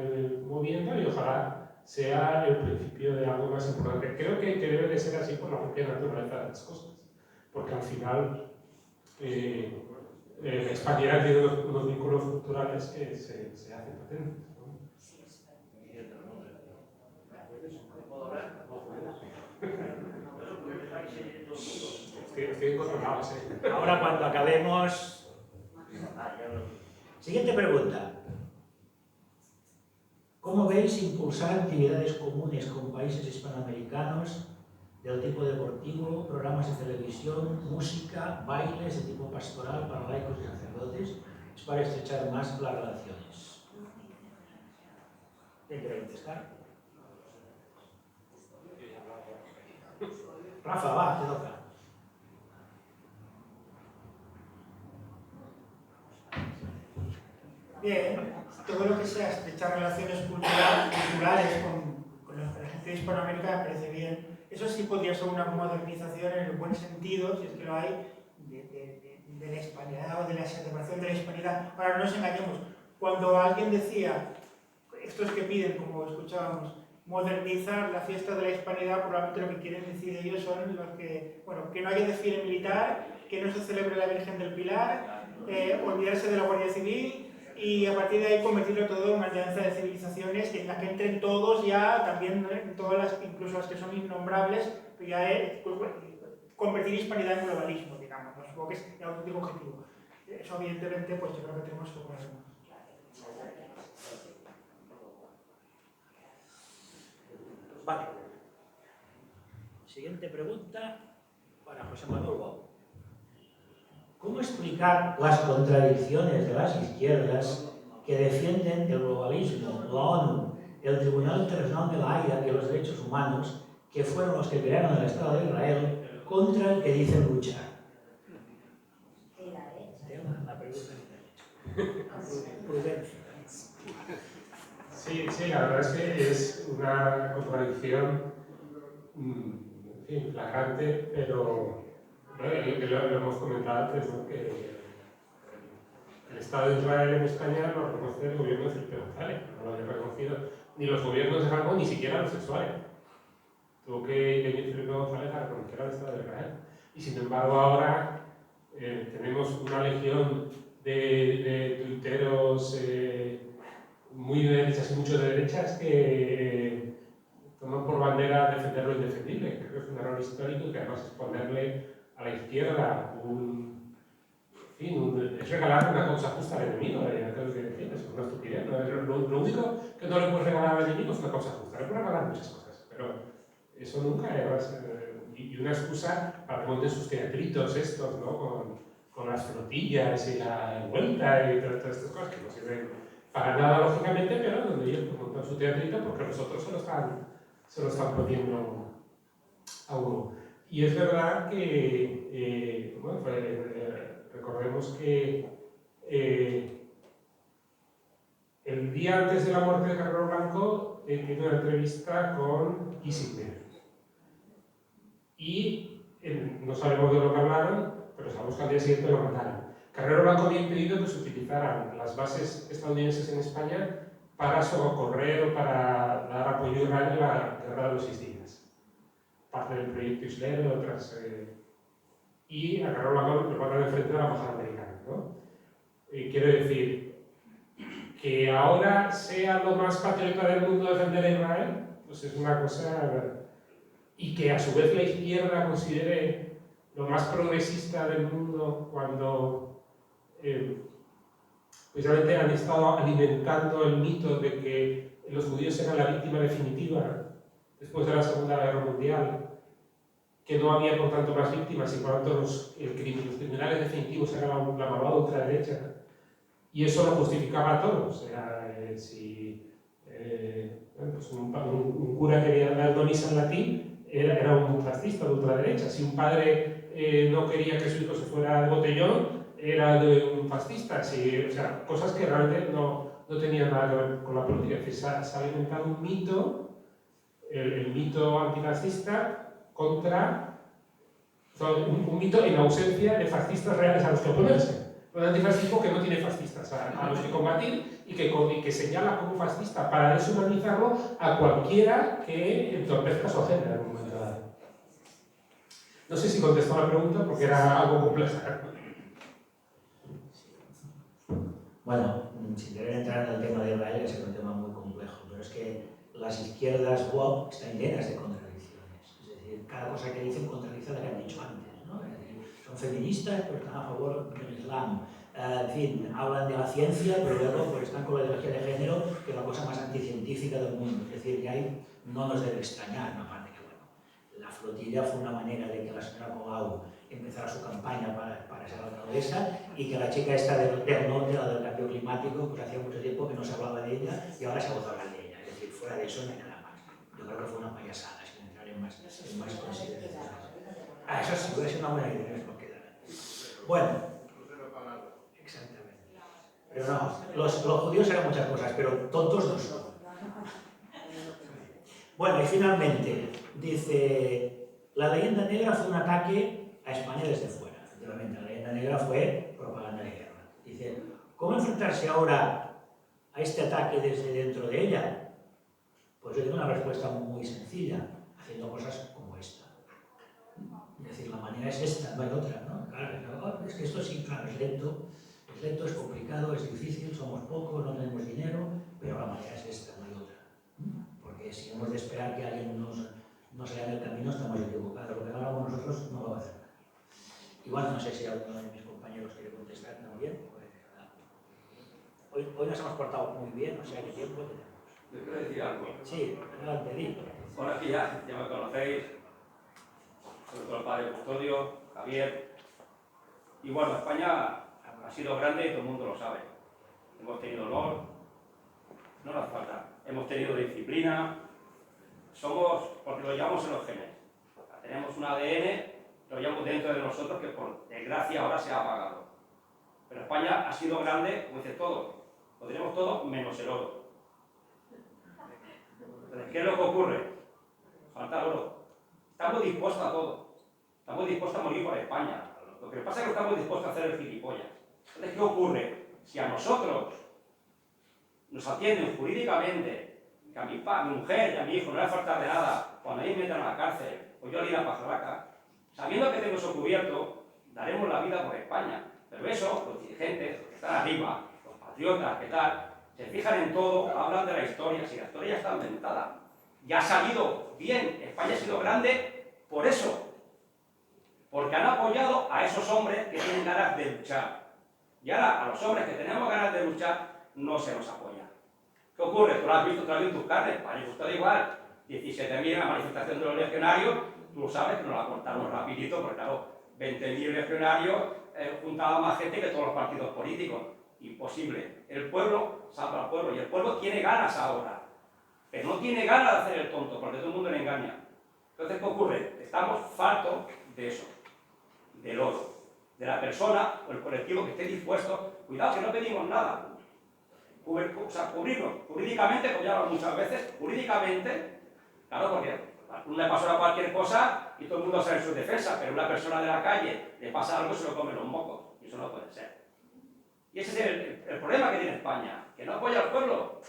moviendo y ojalá sea el principio de algo más importante. Creo que debe de ser así por la propia naturaleza de las cosas, porque al final la hispanidad tiene unos vínculos culturales que se hacen patentes, ¿no? Estoy incontrolado, sí. Ahora cuando acabemos... Siguiente pregunta. ¿Cómo veis impulsar actividades comunes con países hispanoamericanos del tipo deportivo, programas de televisión, música, bailes de tipo pastoral para laicos y sacerdotes? Es para estrechar más las relaciones. ¿Quién quiere contestar? Rafa, va, te toca. Bien, todo lo que sea estrechar relaciones culturales con la gente de Hispanoamérica me parece bien. Eso sí podría ser una modernización en el buen sentido, si es que lo hay, de la hispanidad o de la celebración de la hispanidad. Ahora, no nos engañemos, cuando alguien decía, estos que piden, como escuchábamos, modernizar la fiesta de la hispanidad, probablemente lo que quieren decir ellos son los que, bueno, que no haya desfile militar, que no se celebre la Virgen del Pilar, olvidarse de la Guardia Civil, y a partir de ahí convertirlo todo en una alianza de civilizaciones en la que entren todos ya, también todas las, incluso las que son innombrables, pero ya convertir hispanidad en globalismo, digamos, ¿no? Supongo que es el auténtico objetivo. Eso evidentemente pues yo creo que tenemos que ponerlo. Vale. Siguiente pregunta para José Manuel Bou. ¿Cómo explicar las contradicciones de las izquierdas que defienden el globalismo, la ONU, el Tribunal Internacional de la Haya y los derechos humanos, que fueron los que crearon el Estado de Israel, contra el que dicen luchar? La pregunta que Prudencia. Sí, la verdad es que es una contradicción, en fin, flagrante, pero lo hemos comentado antes, ¿no? Que el Estado de Israel en España lo reconoce el gobierno de Felipe González, no lo había reconocido ni los gobiernos de Franco ni siquiera los sexuales. Tuvo que venir Felipe González a reconocer al Estado de Israel. Y sin embargo ahora tenemos una legión de tuiteros muy de derechas y mucho de derechas que toman por bandera defender lo indefendible. Creo que es un error histórico y que además es ponerle a la izquierda es regalar una cosa justa al enemigo. Es una estupidez. ¿No? Lo único que no le puedes regalar al enemigo es una cosa justa. Le puedes regalar muchas cosas, pero eso nunca es. Y una excusa para que monten sus teatritos estos, ¿no? Con las flotillas y la vuelta y todas estas cosas que no sirven para nada, lógicamente, pero donde ellos montan su teatrito porque los otros se lo están poniendo a uno. Y es verdad que, recordemos que el día antes de la muerte de Carrero Blanco tiene una entrevista con Kissinger. Y no sabemos de lo que hablaron, pero sabemos que al día siguiente lo mataron. Carrero Blanco había impedido que se utilizaran las bases estadounidenses en España para socorrer o para dar apoyo a Israel en la Guerra de los 6 días. Parte del proyecto Isler, otras. Y a Carrero Blanco lo matan enfrente de la embajada americana, ¿no? Quiero decir, que ahora sea lo más patriota del mundo defender a Israel, pues es una cosa. Y que a su vez la izquierda considere lo más progresista del mundo cuando precisamente han estado alimentando el mito de que los judíos eran la víctima definitiva después de la Segunda Guerra Mundial, que no había por tanto más víctimas y por tanto los criminales definitivos eran la malvada ultraderecha, y eso lo justificaba a todos. Pues un cura que quería dar misa en latín era un fascista de ultraderecha. Si un padre no quería que su hijo se fuera de botellón, era de un fascista. O sea, cosas que realmente no tenían nada que ver con la política. Es decir, se ha alimentado un mito, el mito antifascista, contra un mito en ausencia de fascistas reales a los que oponerse. Un antifascismo que no tiene fascistas a los que combatir y que señala como fascista para deshumanizarlo a cualquiera que entorpezca su agenda en un momento dado. No sé si contestó la pregunta porque era algo compleja. Bueno, sin querer entrar en el tema de Israel, es un tema muy complejo, pero es que las izquierdas woke están llenas de contradicciones. Es decir, cada cosa que dicen contradice la que han dicho antes, ¿no? Es decir, son feministas, pero están a favor del Islam. En fin, hablan de la ciencia, pero luego pues, están con la ideología de género, que es la cosa más anticientífica del mundo. Es decir, que ahí no nos debe extrañar, aparte que, bueno, la flotilla fue una manera de que la señora Colau empezara su campaña para ser alcaldesa y que la chica esta del norte, la del cambio climático, pues hacía mucho tiempo que no se hablaba de ella y ahora se ha vuelto a hablar de ella. Es decir, fuera de eso no hay nada más. Yo creo que fue una payasada, sin entrar en más consideraciones. Eso sí, puede ser una buena idea, es lo que da. Bueno, exactamente. Pero no, los judíos eran muchas cosas, pero tontos no son. Bueno, y finalmente, dice, la leyenda negra fue un ataque a España desde fuera. Efectivamente, la leyenda negra fue propaganda de guerra. Dice, ¿cómo enfrentarse ahora a este ataque desde dentro de ella? Pues yo tengo una respuesta muy sencilla, haciendo cosas como esta. Es decir, la manera es esta, no hay otra, ¿no? Claro, es que esto sí, claro, es lento, Es lento, es complicado, es difícil, somos pocos, no tenemos dinero, pero la manera es esta, no hay otra. Porque si hemos de esperar que alguien nos lea el camino, estamos equivocados. Lo que no hagamos nosotros no lo va a hacer. Igual no sé si alguno de mis compañeros quiere contestar también. Hoy nos hemos portado muy bien, o sea, ¿qué tiempo tenemos? Yo quiero decir algo. Sí, adelante, di. Bueno, aquí ya me conocéis, sobre todo el padre Custodio, Javier. Y bueno, España ha sido grande y todo el mundo lo sabe. Hemos tenido honor, no nos falta. Hemos tenido disciplina, somos, porque lo llevamos en los genes. Tenemos un ADN, lo llevamos dentro de nosotros que por desgracia ahora se ha apagado. Pero España ha sido grande, como dice todo. Lo tenemos todo menos el oro. Entonces, ¿qué es lo que ocurre? Falta el oro. Estamos dispuestos a todo. Estamos dispuestos a morir por España. Lo que pasa es que no estamos dispuestos a hacer el gilipollas. Entonces, ¿qué ocurre? Si a nosotros nos atienden jurídicamente, que a mi mujer y a mi hijo no le falta de nada, cuando a mí me metan a la cárcel, o yo le iré a Pajarraca, sabiendo que tengo eso cubierto, daremos la vida por España. Pero eso, los dirigentes, los que están arriba, los patriotas, ¿qué tal? Se fijan en todo, hablan de la historia, si la historia ya está inventada. Ya ha salido bien, España ha sido grande por eso. Porque han apoyado a esos hombres que tienen ganas de luchar. Y ahora a los hombres que tenemos ganas de luchar, no se nos apoya. ¿Qué ocurre? Tú lo has visto otra vez en tus carnes, vale, justo igual. 17.000 en la manifestación de los legionarios, tú lo sabes que nos la cortaron rapidito, porque claro, 20.000 legionarios juntaban más gente que todos los partidos políticos. Imposible. El pueblo salva al pueblo y el pueblo tiene ganas ahora. Pero no tiene ganas de hacer el tonto, porque todo el mundo le engaña. Entonces, ¿qué ocurre? Estamos fartos de eso, del oro, de la persona o el colectivo que esté dispuesto. Cuidado, que no pedimos nada. Cubrirnos jurídicamente, como ya hablamos muchas veces, jurídicamente, claro, porque uno le pasa cualquier cosa y todo el mundo sabe en su defensa, pero una persona de la calle le pasa algo y se lo come los mocos, y eso no puede ser. Y ese es el problema que tiene España, que no apoya al pueblo.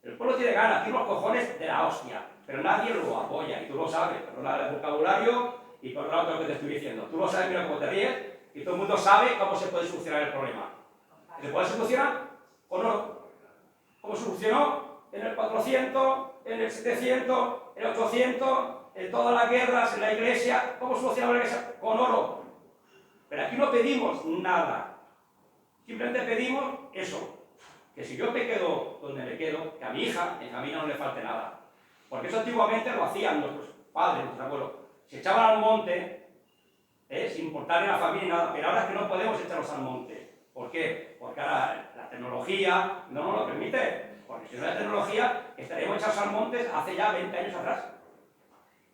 El pueblo tiene ganas, tiene los cojones de la hostia, pero nadie lo apoya, y tú lo sabes, perdona el vocabulario y perdona lo que te estoy diciendo. Tú lo sabes, mira cómo te ríes, y todo el mundo sabe cómo se puede solucionar el problema. ¿Se puede solucionar o no? ¿Cómo solucionó en el 400, en el 700, en el 800, en todas las guerras, en la iglesia? ¿Cómo solucionó la iglesia? Con oro. Pero aquí no pedimos nada. Simplemente pedimos eso, que si yo me quedo donde me quedo, que a mi hija, en familia no le falte nada. Porque eso antiguamente lo hacían nuestros padres, nuestros abuelos. Se echaban al monte, sin importarle a la familia y nada, pero ahora es que no podemos echarlos al monte. ¿Por qué? Porque ahora la tecnología no nos lo permite. Porque si no hay tecnología, estaríamos echados al monte hace ya 20 años atrás.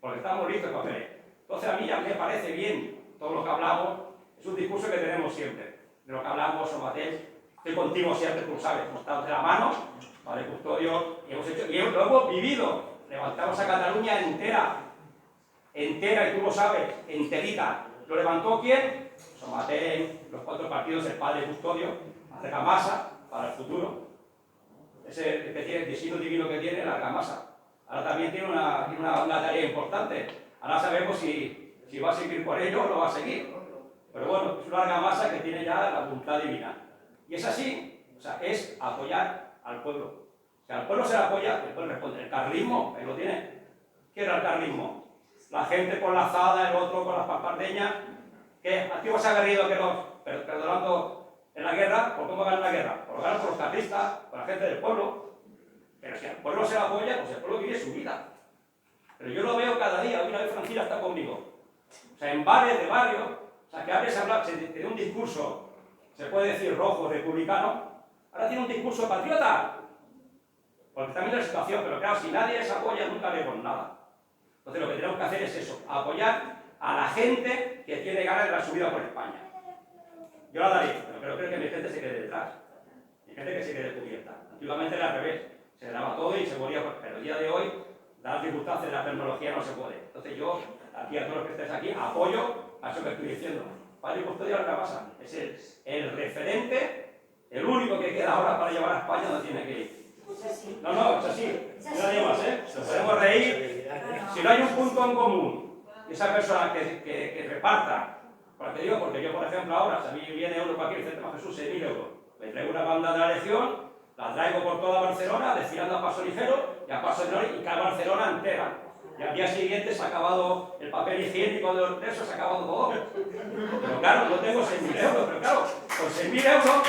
Porque estamos listos para hacer. Entonces a mí ya me parece bien todo lo que hablamos, es un discurso que tenemos siempre. De lo que hablamos, Somatel, estoy contigo siempre, tú sabes, hemos estado de la mano, Padre Custodio, y lo hemos vivido. Levantamos a Cataluña entera, y tú lo sabes, enterita. ¿Lo levantó quién? Somatel, los 4 partidos, el Padre Custodio, Argamasa, para el futuro. Ese que tiene el destino divino que tiene, la Argamasa. Ahora también tiene una tarea importante. Ahora sabemos si va a seguir por ello o no va a seguir. Pero bueno, es una argamasa que tiene ya la voluntad divina. Y es así, o sea, es apoyar al pueblo. O sea, al pueblo se le apoya, el pueblo responde. El carlismo, ahí lo tiene. ¿Qué era el carlismo? La gente con la azada, el otro con las papardeñas. ¿Qué? Antiguos aguerridos que los, perdonando en la guerra, ¿por cómo ganan la guerra? Por ganar por los carlistas, por la gente del pueblo. Pero si al pueblo se le apoya, pues el pueblo vive su vida. Pero yo lo veo cada día, hoy una vez Francina está conmigo. O sea, en bares de barrio. O sea, que antes de un discurso, se puede decir rojo, republicano, ahora tiene un discurso patriota. Porque está viendo la situación, pero claro, si nadie les apoya, nunca haremos nada. Entonces lo que tenemos que hacer es eso, apoyar a la gente que tiene ganas de dar su vida por España. Yo la daré, pero creo que mi gente se quede detrás. Mi gente que se quede cubierta. Antiguamente era al revés, se daba todo y se moría, pero el día de hoy, dadas las circunstancias de la tecnología, no se puede. Entonces yo, aquí a todos los que estéis aquí, apoyo a eso que estoy diciendo. Padre Custodio, lo que pasa es el referente, el único que queda ahora para llevar a España donde tiene que ir. No, es así. No hay más, Nos podemos reír. Si no hay un punto en común, esa persona que reparta Ahora te digo, porque yo, por ejemplo, ahora, si a mí viene uno para aquí y dice, tema Jesús, 6.000 euros. Me traigo una banda de la Legión, la traigo por toda Barcelona, desfilando a paso ligero y a paso menor y cada Barcelona entera. Y al día siguiente se ha acabado el papel higiénico de eso, se ha acabado todo. Pero claro, no tengo 6.000 euros, pero claro, con 6.000 euros,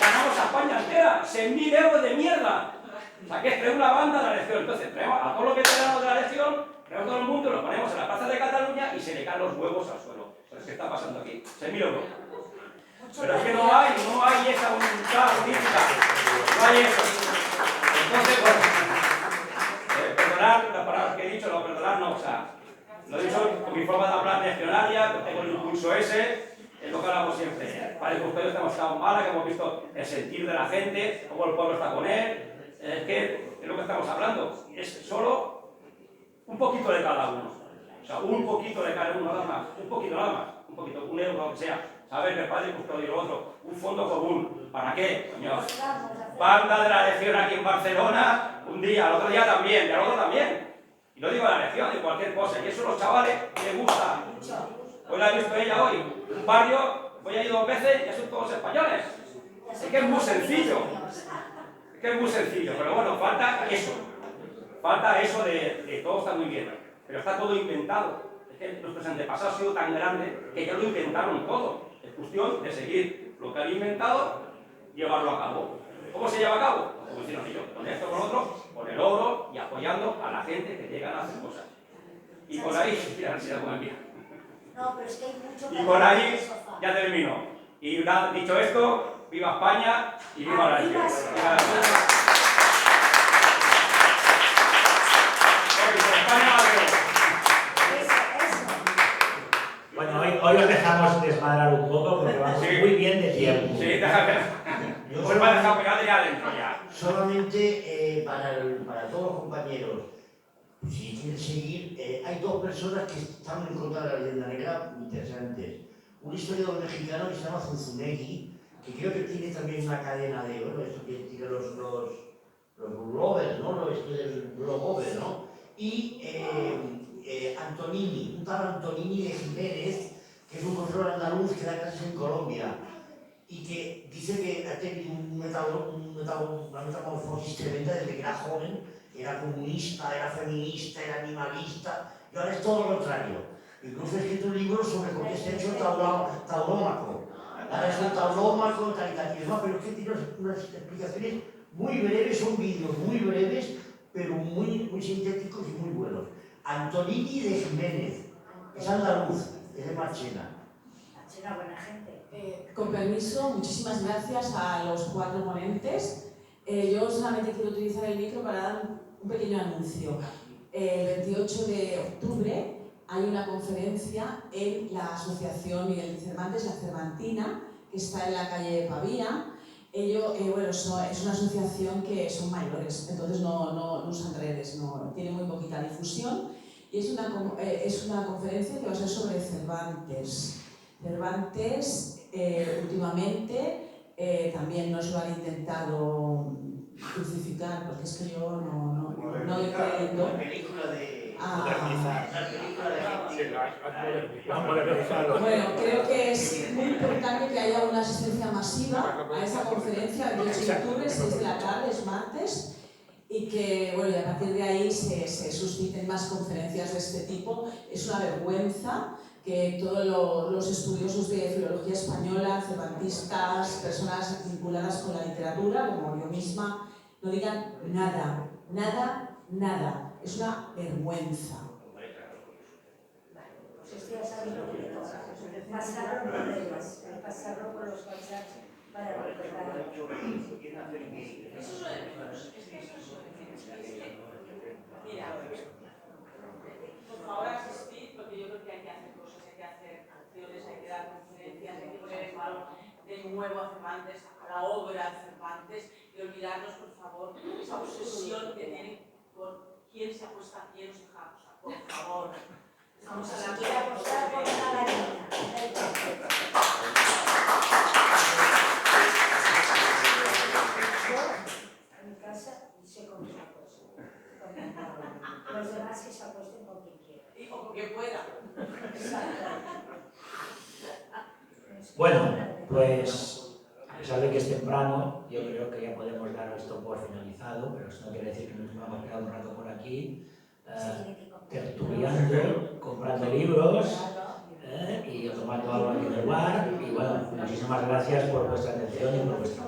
ganamos a España entera, 6.000 euros de mierda. O sea, que es traer una banda de la Legión. Entonces, traemos a todos los veteranos de la Legión, traemos todo el mundo, los ponemos en la plaza de Cataluña y se le caen los huevos al suelo. Entonces, ¿qué está pasando aquí? 6.000 euros. Pero es que no hay esa voluntad política, no hay eso. Entonces, bueno, perdonar, las palabras que he dicho, no perdonar, no, o sea, lo he dicho con mi forma de hablar regionaria, que tengo el impulso ese, es lo que hablamos siempre. Para el custodio estamos estado mala, que hemos visto el sentir de la gente, cómo el pueblo está con él, es que es lo que estamos hablando, es solo un poquito de cada uno. O sea, un poquito de cada uno, nada más, un poquito nada más, un poquito, un euro, lo que sea. Saber que el padre custodio y lo otro, un fondo común. ¿Para qué, coño? Banda de la Legión aquí en Barcelona, un día, al otro día también, y al otro también. Y no digo la Legión, de cualquier cosa. Y eso a los chavales les gusta. Hoy la he visto ella hoy. Un barrio, voy a ir 2 veces y ya son todos españoles. Es que es muy sencillo. Es que es muy sencillo. Pero bueno, falta eso. Falta eso de todo está muy bien. Pero está todo inventado. Es que nuestros antepasados han sido tan grandes que ya lo inventaron todo. Es cuestión de seguir lo que han inventado y llevarlo a cabo. ¿Cómo se lleva a cabo? Como hicieron ellos, con esto, con otro, con el oro y apoyando a la gente que llega a hacer cosas. Y por ahí, mira, si la pongo aquí. No, pero es que hay mucho que Y por ahí hacer en el sofá. ya termino. Y nada, dicho esto, viva España y viva la Legión. Bueno, hoy os dejamos desmadrar un poco porque vamos muy bien de tiempo. Sí, déjame. Hoy me ha dejado pegado ya adentro ya. Solamente para todos los compañeros, si quieren seguir, hay 2 personas que están en contra de la leyenda negra interesantes. Un historiador mexicano que se llama Zunzunegui, que creo que tiene también una cadena de, bueno, esto que tiene los bloggers, ¿no? Esto del blogover, ¿no? Y Antonini, un tal Antonini de Jiménez, que es un profesor andaluz que da clases en Colombia y que dice que ha tenido una metamorfosis tremenda desde que era joven, era comunista, era feminista, era animalista, y ahora es todo lo contrario. Incluso ha escrito un libro sobre por qué se ha hecho taurómaco. Ahora es un taurómaco, tal y tal, pero es que tiene unas explicaciones muy breves, son vídeos muy breves, pero muy sintéticos y muy buenos. Antonini de Jiménez, es andaluz, es de Marchena. Marchena, buena gente. Con permiso, muchísimas gracias a los 4 ponentes. Yo solamente quiero utilizar el micro para dar un pequeño anuncio. El 28 de octubre hay una conferencia en la Asociación Miguel de Cervantes, la Cervantina, que está en la calle Pavía. Bueno, es una asociación que son mayores, entonces no usan redes, tiene muy poquita difusión. Y es una conferencia que va a ser sobre Cervantes. Cervantes, últimamente, también nos lo han intentado crucificar, porque es que yo no le creyendo. La película de... Modernizar. La película de... Bueno, creo que es muy importante que haya una asistencia masiva a esa conferencia el 28 de octubre, 6 de la tarde, es martes, y que, bueno, y a partir de ahí se susciten más conferencias de este tipo. Es una vergüenza que todos los estudiosos de filología española, cervantistas, personas vinculadas con la literatura, como yo misma, no digan nada, nada, nada. Es una vergüenza. Pues estoy a saber lo que le toca. Pasarlo por ellas, pasarlo por los WhatsApp para recordarlo. Eso es lo de menos. Mira, por favor asistid, porque yo creo que hay que hacer cosas, hay que hacer acciones, hay que dar conferencias, hay que poner en valor de nuevo a Cervantes, a la obra de Cervantes, y olvidarnos, por favor, esa obsesión que tienen por quién se acuesta, quién nos deja, o sea, por favor. Estamos hablando de apostar por una varina. Yo, en mi casa, sé con qué se acuesta. Los demás que se acuesten con quien quieran. que pueda. Bueno, pues a pesar de que es temprano, yo creo que ya podemos dar esto por finalizado, pero eso no quiere decir que nos hemos quedado un rato por aquí tertuliando, comprando libros y tomando algo aquí en el bar. Y bueno, muchísimas gracias por vuestra atención y por vuestra